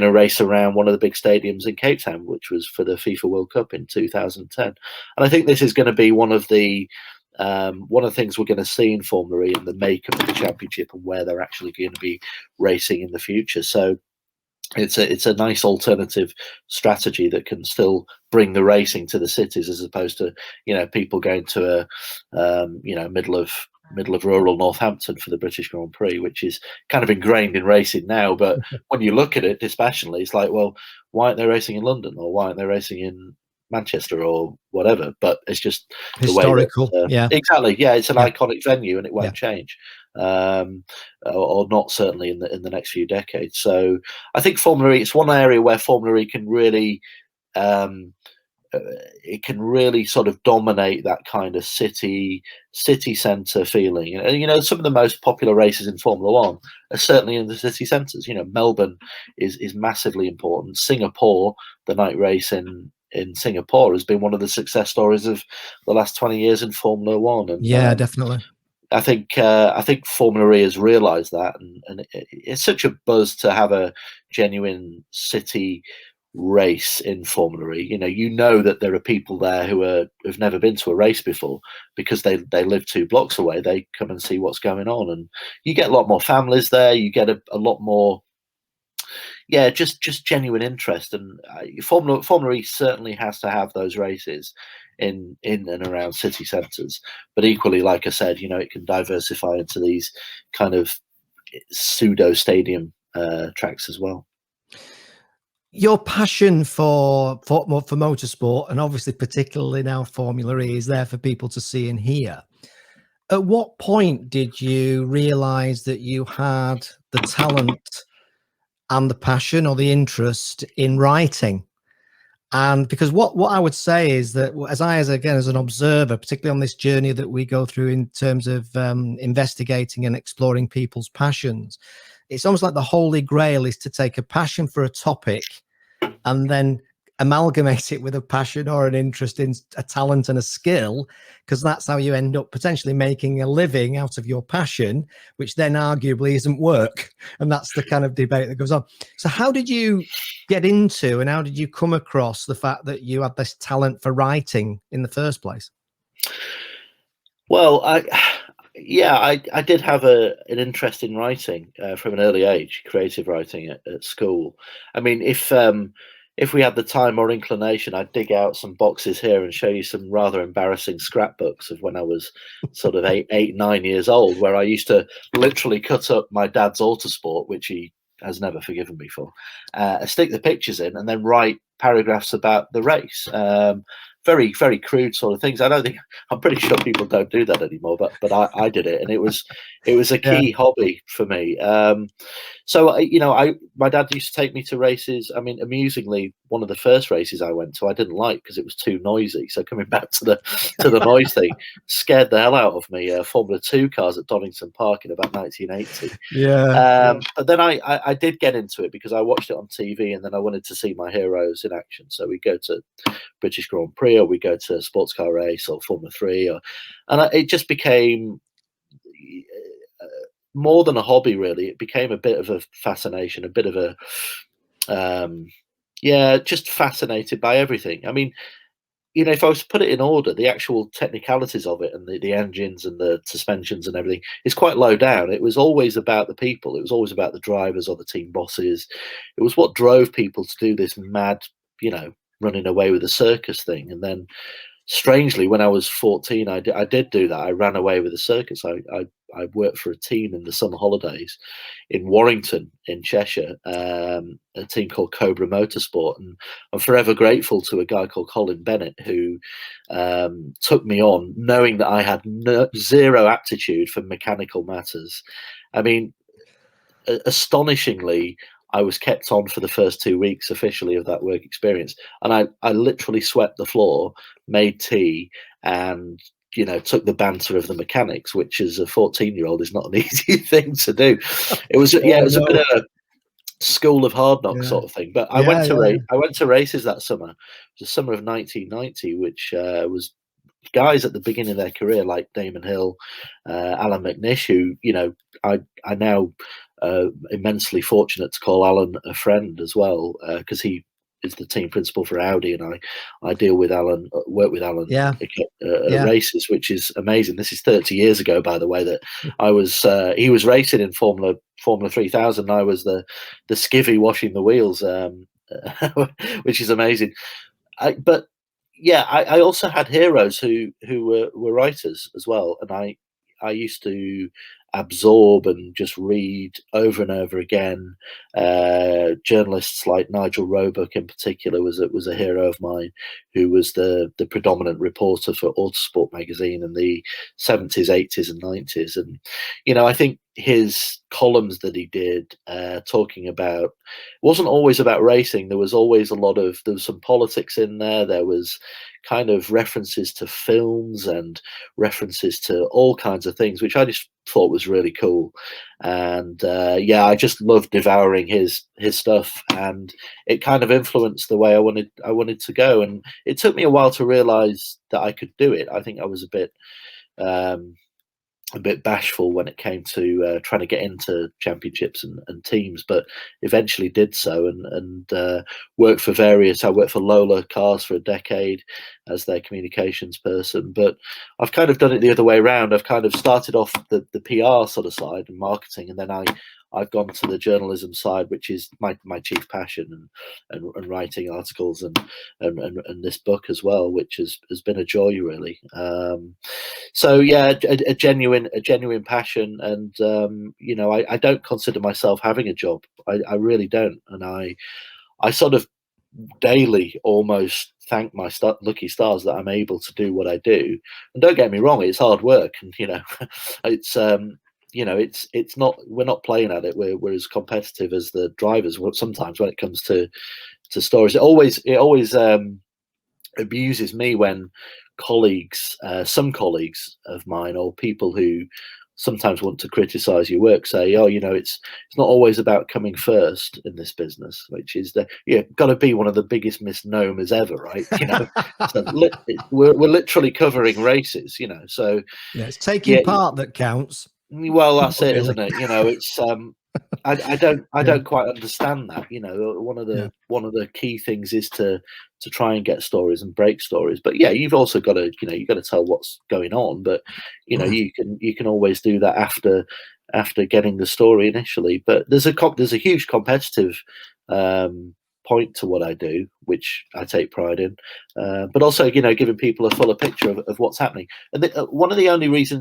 to race around one of the big stadiums in Cape Town, which was for the FIFA World Cup in 2010. And I think this is going to be one of the things we're going to see in Formula E, in the makeup of the championship and where they're actually going to be racing in the future. So it's a nice alternative strategy that can still bring the racing to the cities, as opposed to people going to a middle of rural Northampton for the British Grand Prix, which is kind of ingrained in racing now. But when you look at it dispassionately, it's like, well, why aren't they racing in London, or why aren't they racing in Manchester or whatever? But it's just historical. The way that, exactly. Yeah, it's an iconic venue, and it won't change, or not certainly in the next few decades. So I think Formula E, it's one area where Formula E can really sort of dominate that kind of city centre feeling. And some of the most popular races in Formula One are certainly in the city centres. Melbourne is massively important. Singapore, the night race in Singapore, has been one of the success stories of the last 20 years in Formula One. And definitely. I think Formula E has realised that, and it's such a buzz to have a genuine city race in Formula E. That there are people there who've never been to a race before, because they live 2 blocks away. They come and see what's going on, and you get a lot more families there. You get a lot more yeah, just genuine interest. And Formula E certainly has to have those races in and around city centres. But equally, like I said, it can diversify into these kind of pseudo stadium tracks as well. Your passion for motorsport, and obviously particularly now Formula E, is there for people to see and hear. At what point did you realize that you had the talent and the passion or the interest in writing? And because what I would say is that as an observer, particularly on this journey that we go through in terms of investigating and exploring people's passions, it's almost like the holy grail is to take a passion for a topic and then amalgamate it with a passion or an interest in a talent and a skill, because that's how you end up potentially making a living out of your passion, which then arguably isn't work. And that's the kind of debate that goes on. So how did you get into, and how did you come across the fact that you had this talent for writing in the first place? Well, I did have an interest in writing from an early age, creative writing at school. I mean, if we had the time or inclination, I'd dig out some boxes here and show you some rather embarrassing scrapbooks of when I was sort of 9 years old, where I used to literally cut up my dad's Autosport, which he has never forgiven me for, stick the pictures in, and then write paragraphs about the race. Very, very crude sort of things. I'm pretty sure people don't do that anymore, but I did it, and it was a key hobby for me. So my dad used to take me to races. I mean, amusingly, one of the first races I went to, I didn't like because it was too noisy. So coming back to the noise thing, scared the hell out of me. Formula 2 cars at Donington Park in about 1980. But then I did get into it because I watched it on TV, and then I wanted to see my heroes in action. So we go to British Grand Prix, or we go to a sports car race, or Formula 3, it just became more than a hobby, really. It became a bit of a fascination, a bit of a just fascinated by everything. I mean, if I was to put it in order, the actual technicalities of it, and the engines and the suspensions and everything, is quite low down. It was always about the people. It was always about the drivers or the team bosses. It was what drove people to do this mad, running away with the circus thing. And then, strangely, when I was 14, I did do that. I ran away with the circus. I worked for a team in the summer holidays in Warrington in Cheshire, a team called Cobra Motorsport, and I'm forever grateful to a guy called Colin Bennett who took me on, knowing that I had zero aptitude for mechanical matters. I mean, astonishingly, I was kept on for the first 2 weeks officially of that work experience, and I literally swept the floor, made tea, and took the banter of the mechanics, which as a 14-year-old is not an easy thing to do. It was a bit of a school of hard knocks sort of thing. But I went to races that summer. It was the summer of 1990, which was guys at the beginning of their career like Damon Hill, Alan McNish, who I now immensely fortunate to call Alan a friend as well, because he is the team principal for Audi, and I deal with Alan, work with Alan races, which is amazing. This is 30 years ago, by the way, that I was he was racing in Formula 3000. I was the skivvy washing the wheels, which is amazing. I also had heroes who were writers as well, and I used to absorb and just read over and over again. Journalists like Nigel Roebuck in particular was a hero of mine, who was the predominant reporter for Autosport magazine in the 70s, 80s, and 90s. And I think his columns that he did, talking about, wasn't always about racing. There was always there was some politics in there. There was kind of references to films and references to all kinds of things, which I just thought was really cool. And I just loved devouring his stuff, and it kind of influenced the way I wanted to go. And it took me a while to realize that I could do it. I think I was a bit bashful when it came to trying to get into championships and teams, but eventually did so, and worked for I worked for Lola Cars for a decade as their communications person. But I've kind of done it the other way around. I've kind of started off the PR sort of side and marketing, and then I I've gone to the journalism side, which is my chief passion, and writing articles and this book as well, which has been a joy, really. So yeah, a genuine passion, and I don't consider myself having a job. I really don't, and I sort of daily almost thank my lucky stars that I'm able to do what I do. And don't get me wrong, it's hard work, and it's it's not, we're not playing at it. We're as competitive as the drivers sometimes when it comes to stories. It always abuses me when some colleagues of mine, or people who sometimes want to criticize your work, say, oh, it's not always about coming first in this business, which is got to be one of the biggest misnomers ever, right? So we're literally covering races, so yeah, it's taking part that counts. Well, that's it, Really. isn't it? It's I don't quite understand that. One of the key things is to try and get stories and break stories. But yeah, you've also got to you've got to tell what's going on. But you can always do that after getting the story initially. But there's a huge competitive point to what I do, which I take pride in. But also giving people a fuller picture of what's happening. And one of the only ways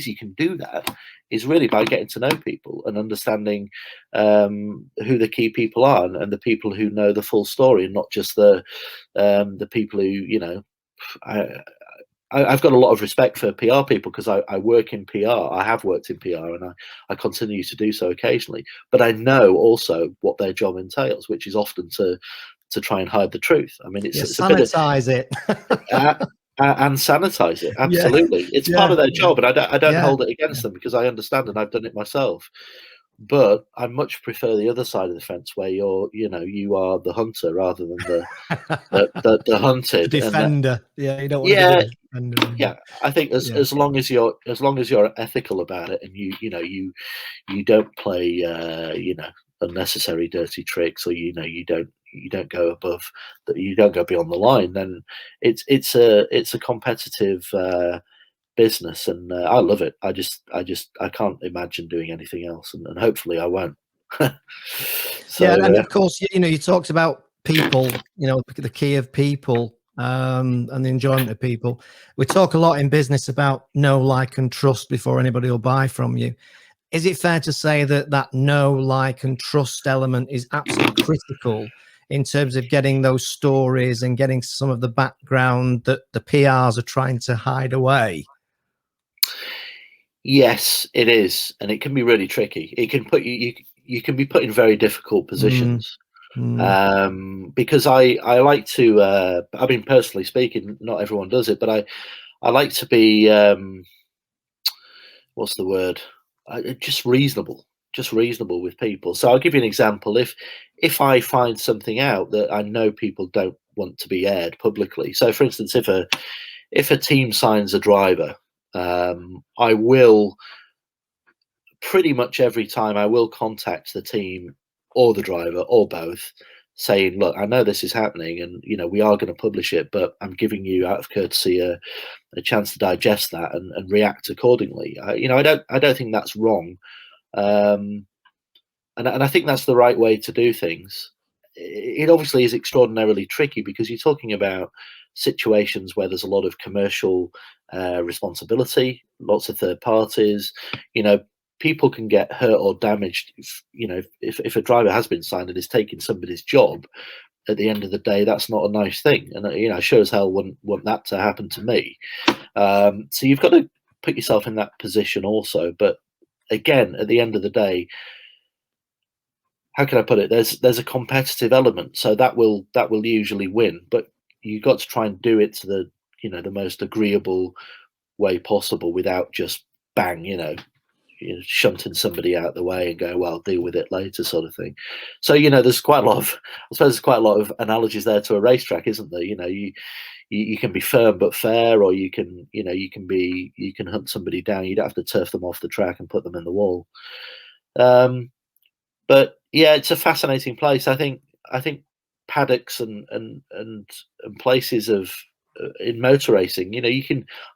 you can do that is really by getting to know people and understanding who the key people are, and the people who know the full story, and not just the people who I've got a lot of respect for PR people, because I work in PR. I have worked in PR, and I continue to do so occasionally. But I know also what their job entails, which is often to try and hide the truth. I mean, it's a bit of sanitize it. And sanitize it. Absolutely. It's part of their job, and I don't hold it against them, because I understand, and I've done it myself. But I much prefer the other side of the fence, where you are the hunter rather than the hunted. The defender. You don't want to be the defender. Yeah. I think as long as you're ethical about it, and you don't play unnecessary dirty tricks, or you don't go above that, you don't go beyond the line, then it's a competitive business, and I love it. I can't imagine doing anything else, and hopefully I won't. So, and of course, you talked about people, the key of people, and the enjoyment of people. We talk a lot in business about know, like, and trust before anybody will buy from you. Is it fair to say that know, like, and trust element is absolutely critical in terms of getting those stories and getting some of the background that the PRs are trying to hide away? Yes, it is, and it can be really tricky. It can put you can be put in very difficult positions. Because I like to I mean, personally speaking, not everyone does it, but I like to be what's the word, just reasonable with people. So I'll give you an example. If I find something out that I know people don't want to be aired publicly, so for instance, if a team signs a driver, I will pretty much every time I will contact the team or the driver or both, saying, look, I know this is happening, and we are going to publish it, but I'm giving you, out of courtesy, a chance to digest that and react accordingly. I don't think that's wrong, and I think that's the right way to do things. It obviously is extraordinarily tricky, because you're talking about situations where there's a lot of commercial responsibility, lots of third parties. People can get hurt or damaged if a driver has been signed and is taking somebody's job. At the end of the day, that's not a nice thing, and I sure as hell wouldn't want that to happen to me. So you've got to put yourself in that position also. But again, at the end of the day, how can I put it? There's a competitive element, so that will usually win. But you've got to try and do it to the most agreeable way possible, without just bang, shunting somebody out the way and go, well, deal with it later, sort of thing. So there's quite a lot of, I suppose, there's quite a lot of analogies there to a racetrack, isn't there? You can be firm but fair, or you can hunt somebody down. You don't have to turf them off the track and put them in the wall. But yeah, it's a fascinating place. I think paddocks and places of in motor racing,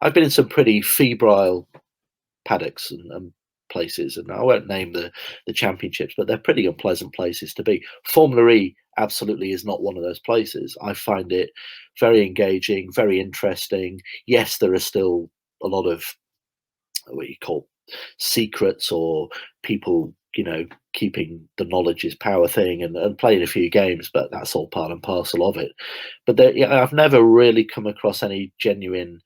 I've been in some pretty febrile paddocks and places, and I won't name the championships, but they're pretty unpleasant places to be. Formula E absolutely is not one of those places. I find it very engaging, very interesting. Yes, there are still a lot of what you call secrets, or people, keeping the knowledge is power thing, and playing a few games, but that's all part and parcel of it. But I've never really come across any genuine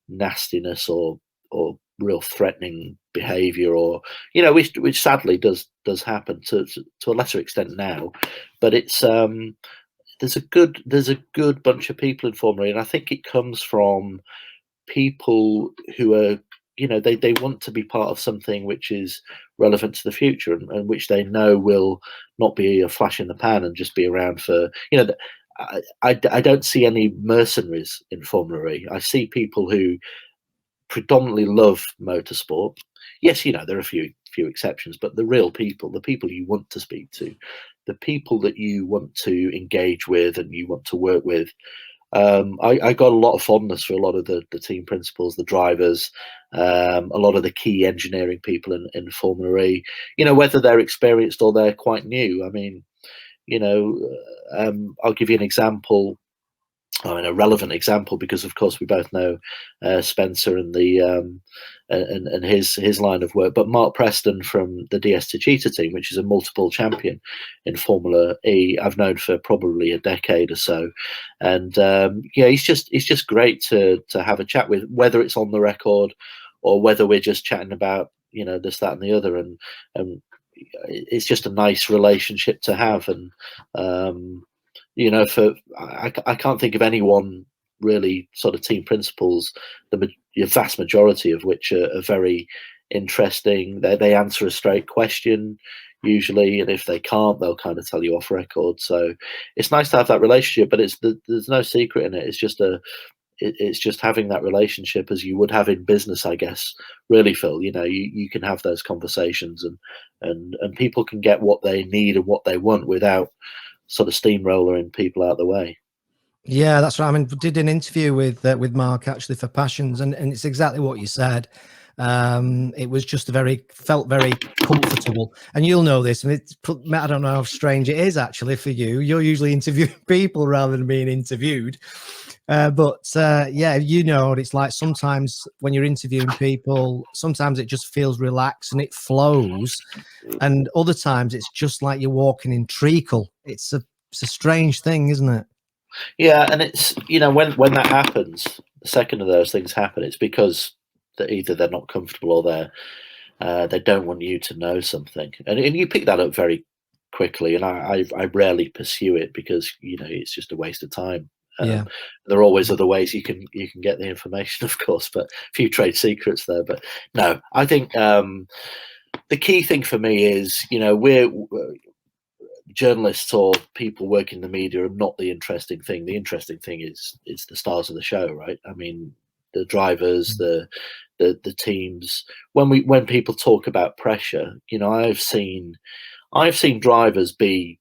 nastiness or real threatening behavior, or which sadly does happen to a lesser extent now. But it's there's a good bunch of people in Formula E, and I think it comes from people who are, they want to be part of something which is relevant to the future, and which they know will not be a flash in the pan and just be around for, I don't see any mercenaries in Formula E. I see people who predominantly love motorsport. Yes, there are a few exceptions, but the real people, the people you want to speak to, the people that you want to engage with and you want to work with, I got a lot of fondness for a lot of the team principals, the drivers, a lot of the key engineering people in Formula E, whether they're experienced or they're quite new. I mean, I'll give you an example. I mean, a relevant example, because of course we both know Spencer and the and his line of work. But Mark Preston from the DS Techeetah team, which is a multiple champion in Formula E, I've known for probably a decade or so, and he's just great to have a chat with, whether it's on the record or whether we're just chatting about this, that, and the other, and it's just a nice relationship to have. And I can't think of anyone really, sort of team principals, the vast majority of which are very interesting. They answer a straight question usually, and if they can't, they'll kind of tell you off record. So it's nice to have that relationship, but there's no secret in it. It's just having that relationship as you would have in business, I guess. Really, Phil, you can have those conversations, and people can get what they need and what they want without sort of steamrolling people out of the way. Yeah, that's right. I mean, did an interview with Mark actually for Passions, and it's exactly what you said. It was just felt very comfortable, and you'll know this. And I don't know how strange it is actually for you. You're usually interviewing people rather than being interviewed. But yeah, what it's like sometimes when you're interviewing people. Sometimes it just feels relaxed and it flows, and other times it's just like you're walking in treacle. It's a strange thing, isn't it? Yeah, and it's when that happens, the second of those things happen, it's because either they're not comfortable or they don't want you to know something, and you pick that up very quickly. And I rarely pursue it because it's just a waste of time. Yeah. There are always other ways you can get the information, of course, but a few trade secrets there. But no, I think the key thing for me is we're journalists or people working in the media are not the interesting thing. The interesting thing is the stars of the show, right? I mean, the drivers, the teams. When people talk about pressure, I've seen drivers be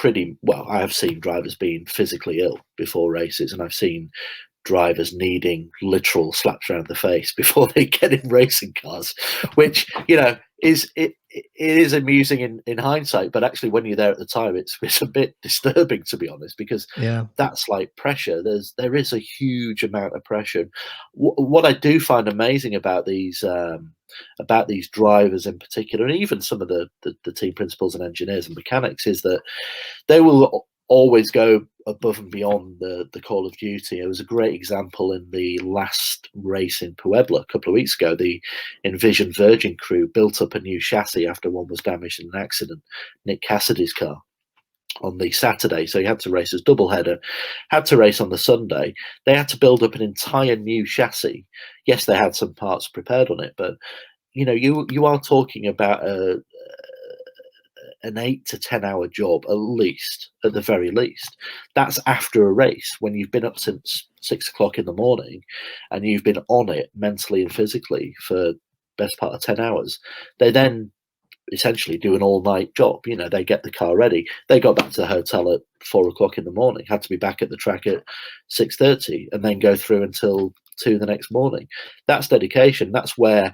I have seen drivers being physically ill before races, and I've seen drivers needing literal slaps around the face before they get in racing cars, which is amusing in hindsight, but actually when you're there at the time, it's a bit disturbing, to be honest, because that's like pressure. There is a huge amount of pressure. What I do find amazing about these drivers in particular, and even some of the team principals and engineers and mechanics, is that they will always go above and beyond the call of duty. It was a great example in the last race in Puebla a couple of weeks ago. The Envision Virgin crew built up a new chassis after one was damaged in an accident, Nick Cassidy's car, on the Saturday. So he had to race as doubleheader, had to race on the Sunday. They had to build up an entire new chassis. Yes, they had some parts prepared on it, but you are talking about an 8 to 10 hour job, at the very least. That's after a race, when you've been up since 6 o'clock in the morning and you've been on it mentally and physically for best part of 10 hours. They then essentially do an all-night job. They get the car ready. They got back to the hotel at 4 o'clock in the morning, had to be back at the track at 6:30, and then go through until 2 the next morning. That's dedication. That's where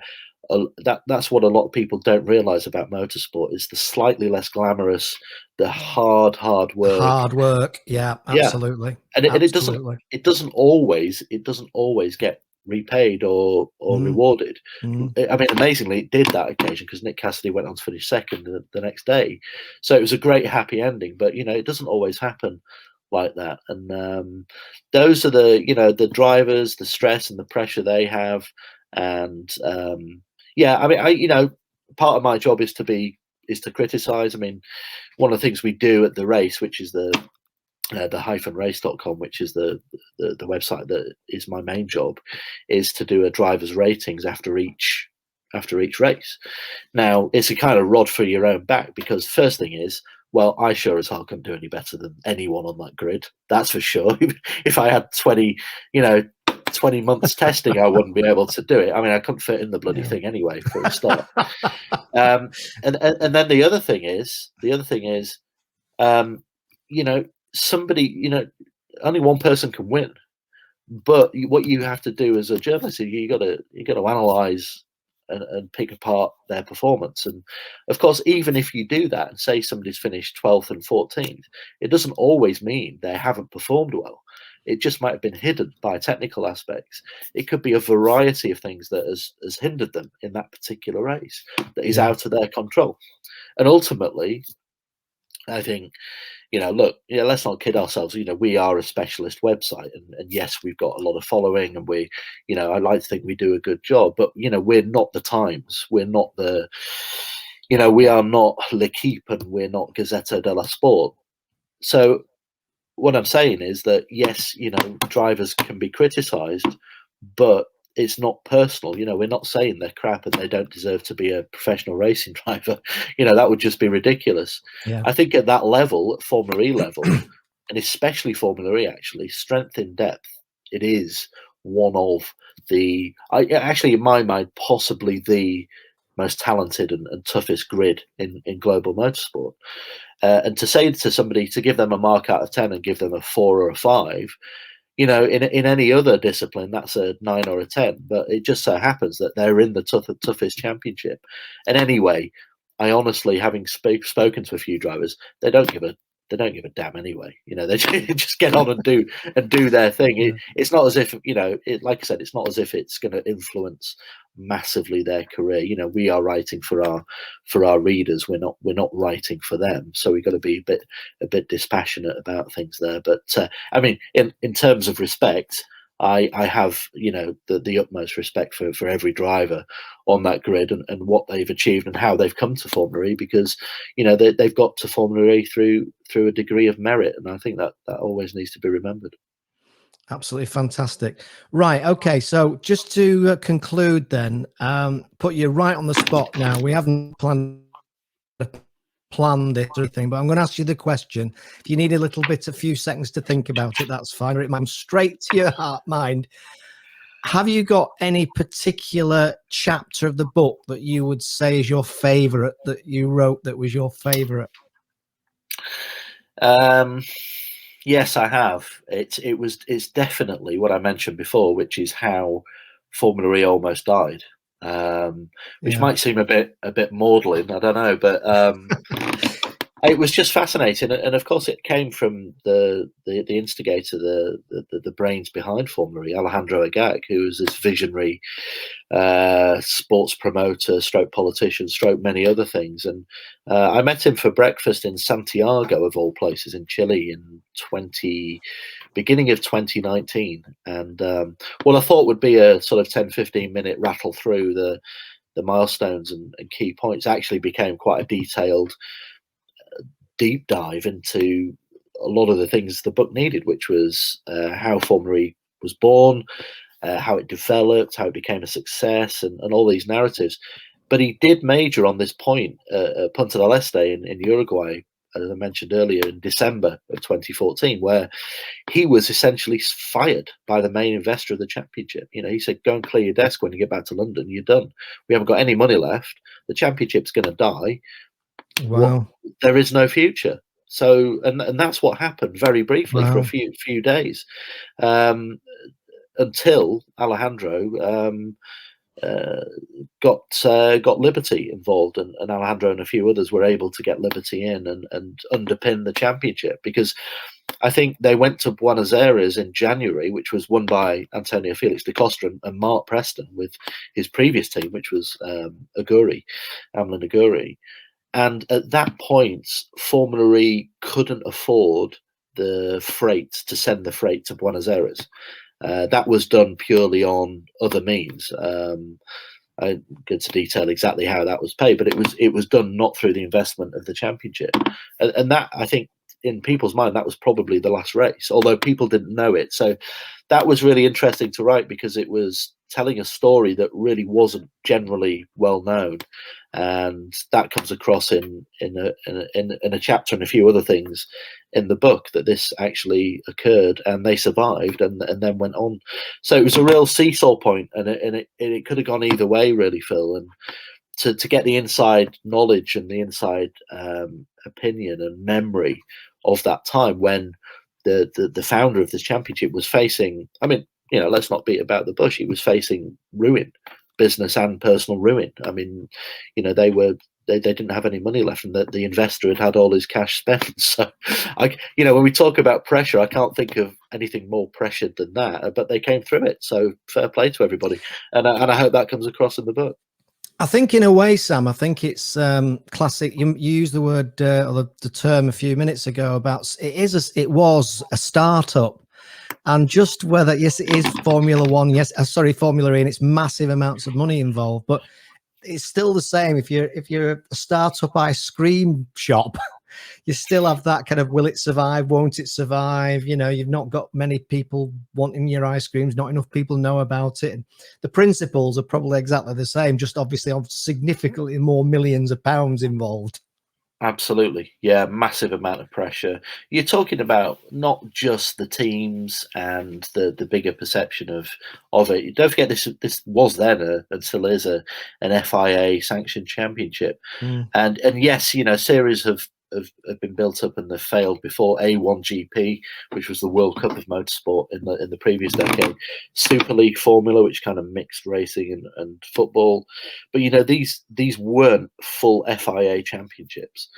that's what a lot of people don't realize about motorsport, is the slightly less glamorous, the hard work. Hard work. Yeah, Yeah, absolutely. and Absolutely. it doesn't always get repaid or Mm, rewarded. mm. I mean, amazingly, it did that occasion, because Nick Cassidy went on to finish second the next day, so it was a great happy ending. But it doesn't always happen like that, and those are the drivers, the stress and the pressure they have, and yeah, I mean, part of my job is to criticize. I mean, one of the things we do at the race, which is the -race.com, which is the website that is my main job, is to do a driver's ratings after each race. Now, it's a kind of rod for your own back, because first thing is, well, I sure as hell couldn't do any better than anyone on that grid. That's for sure. If I had 20 months testing, I wouldn't be able to do it. I mean, I couldn't fit in the bloody thing anyway, for a start. And then the other thing is, somebody, only one person can win. But what you have to do as a journalist is you got to analyze and pick apart their performance. And of course, even if you do that and say somebody's finished 12th and 14th, it doesn't always mean they haven't performed well. It just might have been hidden by technical aspects. It could be a variety of things that has hindered them in that particular race, that is out of their control. And ultimately, I think, look, let's not kid ourselves. We are a specialist website, and yes, we've got a lot of following, and I like to think we do a good job. But we're not the Times, we're not we are not L'Equipe, and we're not Gazzetta dello Sport. So what I'm saying is that yes, drivers can be criticised, but it's not personal. We're not saying they're crap and they don't deserve to be a professional racing driver. That would just be ridiculous. Yeah. I think at that level, at Formula E level, and especially Formula E, actually, strength in depth, it is one of actually, in my mind, possibly the most talented and toughest grid in global motorsport. And to say to somebody, to give them a mark out of 10 and give them a 4 or a 5, in any other discipline, that's a 9 or a 10. But it just so happens that they're in the toughest championship. And anyway, I honestly, having spoken to a few drivers, they don't give a damn anyway. They just get on and do their thing. It's not as if like I said, it's not as if it's going to influence massively their career. We are writing for our readers. We're not writing for them. So we've got to be a bit dispassionate about things there. But I mean, in terms of respect, I have the utmost respect for every driver on that grid and what they've achieved and how they've come to Formula E, because they've got to Formula E through a degree of merit, and I think that always needs to be remembered. Absolutely fantastic. Right. Okay. So just to conclude then, put you right on the spot now. We haven't planned this or anything, but I'm going to ask you the question. If you need a few seconds to think about it, that's fine. Or it might come straight to your mind. Have you got any particular chapter of the book that you would say is your favorite, that you wrote that was your favorite? Yes, I have. It's definitely what I mentioned before, which is how Formula E almost died. Which might seem a bit maudlin, I don't know, but it was just fascinating, and of course, it came from the instigator, the brains behind Formula E, Alejandro Agag, who was this visionary sports promoter, stroke politician, stroke many other things. And I met him for breakfast in Santiago, of all places, in Chile, in beginning of 2019. And what I thought would be a sort of 10-15 minute rattle through the milestones and key points actually became quite a detailed deep dive into a lot of the things the book needed, which was how Formula E was born, how it developed, how it became a success, and all these narratives. But he did major on this point at Punta del Este in Uruguay, as I mentioned earlier, in December of 2014, where he was essentially fired by the main investor of the championship. He said, go and clear your desk when you get back to London. You're done. We haven't got any money left. The championship's going to die. Wow. There is no future. So, and that's what happened very briefly for a few days, until Alejandro got Liberty involved, and Alejandro and a few others were able to get Liberty in and underpin the championship, because I think they went to Buenos Aires in January, which was won by Antonio Felix da Costa and Mark Preston with his previous team, which was Amlin Aguri. And at that point, Formula E couldn't afford the freight to send the freight to Buenos Aires. That was done purely on other means. I don't get to detail exactly how that was paid, but it was done not through the investment of the championship, and that, I think, in people's mind, that was probably the last race, although people didn't know it. So that was really interesting to write, because it was telling a story that really wasn't generally well known, and that comes across in a chapter and a few other things in the book, that this actually occurred and they survived and then went on. So it was a real seesaw point, and it could have gone either way, really, Phil. And to get the inside knowledge and the inside opinion and memory of that time, when the founder of this championship was facing, I mean, let's not beat about the bush, he was facing ruin, business and personal ruin. I mean, they didn't have any money left, and the investor had all his cash spent. So, when we talk about pressure, I can't think of anything more pressured than that. But they came through it. So fair play to everybody, and I hope that comes across in the book. I think, in a way, Sam, I think it's classic. You used the word or the term a few minutes ago about it was a startup. And just whether, yes, it is Formula One, yes, Formula E, and it's massive amounts of money involved, but it's still the same. If you're a startup ice cream shop, you still have that kind of, will it survive, won't it survive? You've not got many people wanting your ice creams, not enough people know about it. And the principles are probably exactly the same, just obviously of significantly more millions of pounds involved. Absolutely. Yeah, massive amount of pressure. You're talking about not just the teams and the bigger perception of it. Don't forget, this was then and still is an FIA sanctioned championship. And yes, series have been built up and they've failed before. A1GP, which was the World Cup of Motorsport in the previous decade, Super League Formula, which kind of mixed racing and football. But these weren't full FIA championships.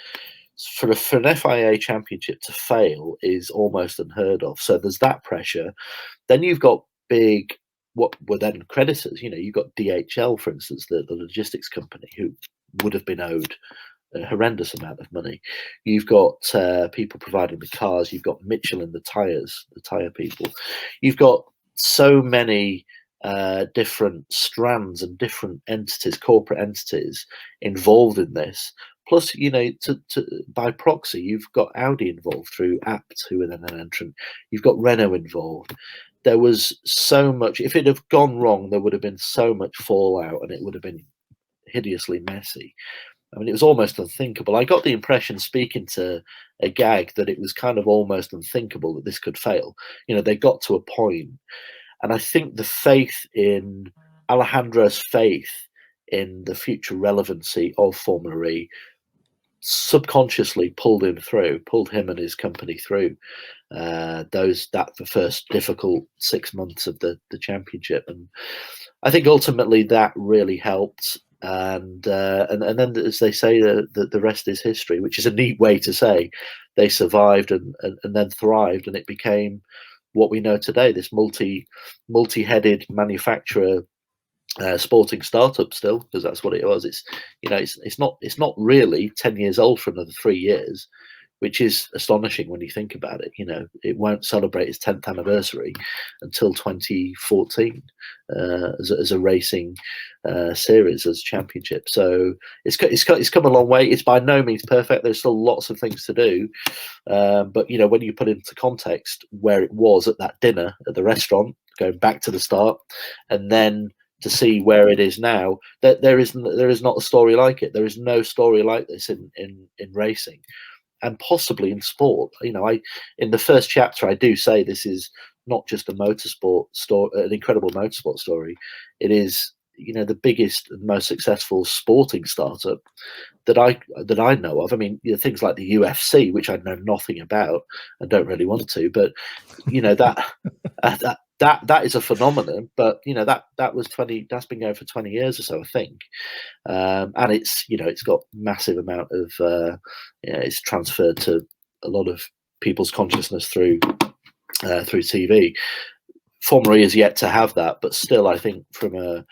For an FIA championship to fail is almost unheard of. So there's that pressure. Then you've got big, what were then creditors. You've got DHL, for instance, the logistics company, who would have been owed a horrendous amount of money. You've got people providing the cars. You've got Michelin, the tire people. You've got so many different strands and different entities, corporate entities involved in this. Plus, by proxy, you've got Audi involved through Abt, who were then an entrant. You've got Renault involved. There was so much. If it had gone wrong, there would have been so much fallout, and it would have been hideously messy. I mean, it was almost unthinkable. I got the impression, speaking to a gag, that it was kind of almost unthinkable that this could fail. They got to a point, and I think the faith in Alejandro's faith in the future relevancy of Formula E subconsciously pulled him and his company through the first difficult 6 months of the championship. And I think ultimately that really helped. And then, as they say, the rest is history, which is a neat way to say. They survived and then thrived, and it became what we know today, this multi-headed manufacturer, sporting startup still, because that's what it was. It's not really 10 years old for another 3 years, which is astonishing when you think about it. It won't celebrate its 10th anniversary until 2014 as a racing series, as championship. So it's come a long way. It's by no means perfect. There's still lots of things to do. But when you put into context where it was at that dinner at the restaurant, going back to the start, and then to see where it is now, that there is not a story like it. There is no story like this in racing, and possibly in sport. In the first chapter, I do say this is not just a motorsport story, an incredible motorsport story. It is, the biggest and most successful sporting startup that I know of. I mean, things like the UFC, which I know nothing about and don't really want to, but that that is a phenomenon. But that was 20. That's been going for 20 years or so, I think. And it's got massive amount of it's transferred to a lot of people's consciousness through TV. Formula E is yet to have that, but still, I think from a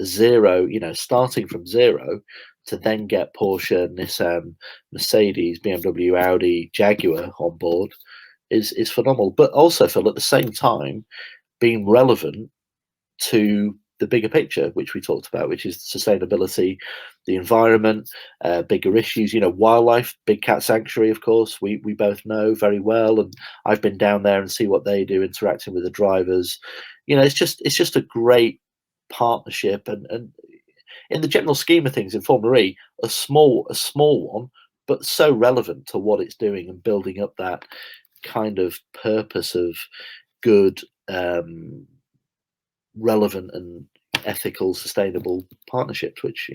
zero, starting from zero to then get Porsche, Nissan, Mercedes, BMW, Audi, Jaguar on board is phenomenal. But also, Phil, at the same time, being relevant to the bigger picture, which we talked about, which is sustainability, the environment, bigger issues, wildlife, Big Cat Sanctuary, of course, we both know very well. And I've been down there and see what they do, interacting with the drivers. It's just a great partnership. And in the general scheme of things in Formula E, a small one, but so relevant to what it's doing and building up that kind of purpose of good, relevant and ethical, sustainable partnerships, which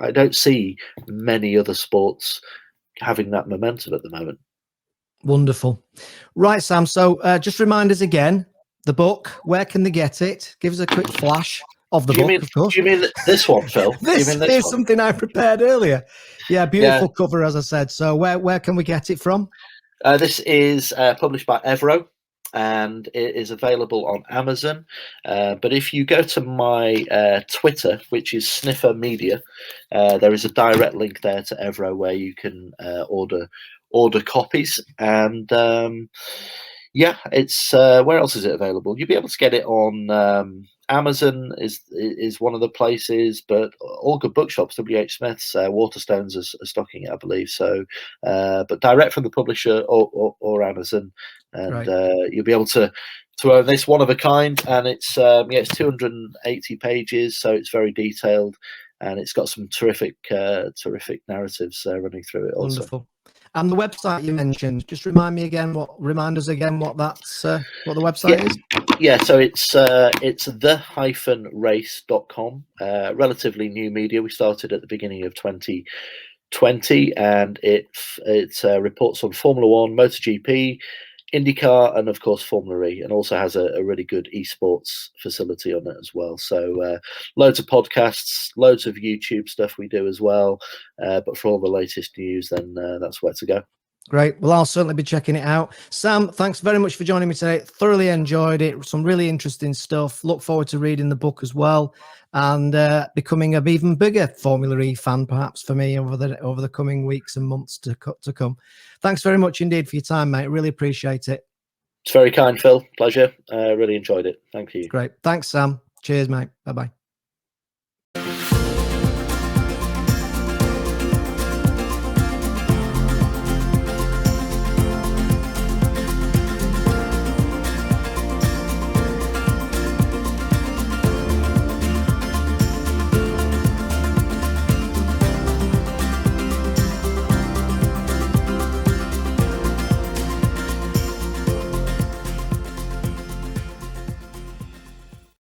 I don't see many other sports having that momentum at the moment. Wonderful. Right, Sam. So just remind us again, the book, where can they get it? Give us a quick flash of the book, of course. Do you mean this one, Phil? This is something I prepared earlier. Yeah, beautiful cover, as I said. So where can we get it from? This is published by Evro, and it is available on Amazon. But if you go to my Twitter, which is Sniffer Media, there is a direct link there to Evro where you can order copies. And it's where else is it available? You'll be able to get it on Amazon is one of the places, but all good bookshops, WH Smith's, Waterstones are stocking it, I believe. So, but direct from the publisher or Amazon, and you'll be able to own this, one of a kind. And it's 280 pages, so it's very detailed, and it's got some terrific narratives running through it also. Wonderful. And the website you mentioned, just remind us again what the website is. Yeah, so it's the-race.com. Relatively new media. We started at the beginning of 2020, and it reports on Formula One, MotoGP, IndyCar, and of course Formula E, and also has a really good esports facility on it as well. So loads of podcasts, loads of YouTube stuff we do as well. But for all the latest news, then that's where to go. Great. Well, I'll certainly be checking it out. Sam, thanks very much for joining me today. Thoroughly enjoyed it. Some really interesting stuff. Look forward to reading the book as well, and becoming an even bigger Formula E fan, perhaps, for me over the coming weeks and months to come. Thanks very much indeed for your time, mate. Really appreciate it. It's very kind, Phil. Pleasure. Really enjoyed it. Thank you. Great. Thanks, Sam. Cheers, mate. Bye-bye.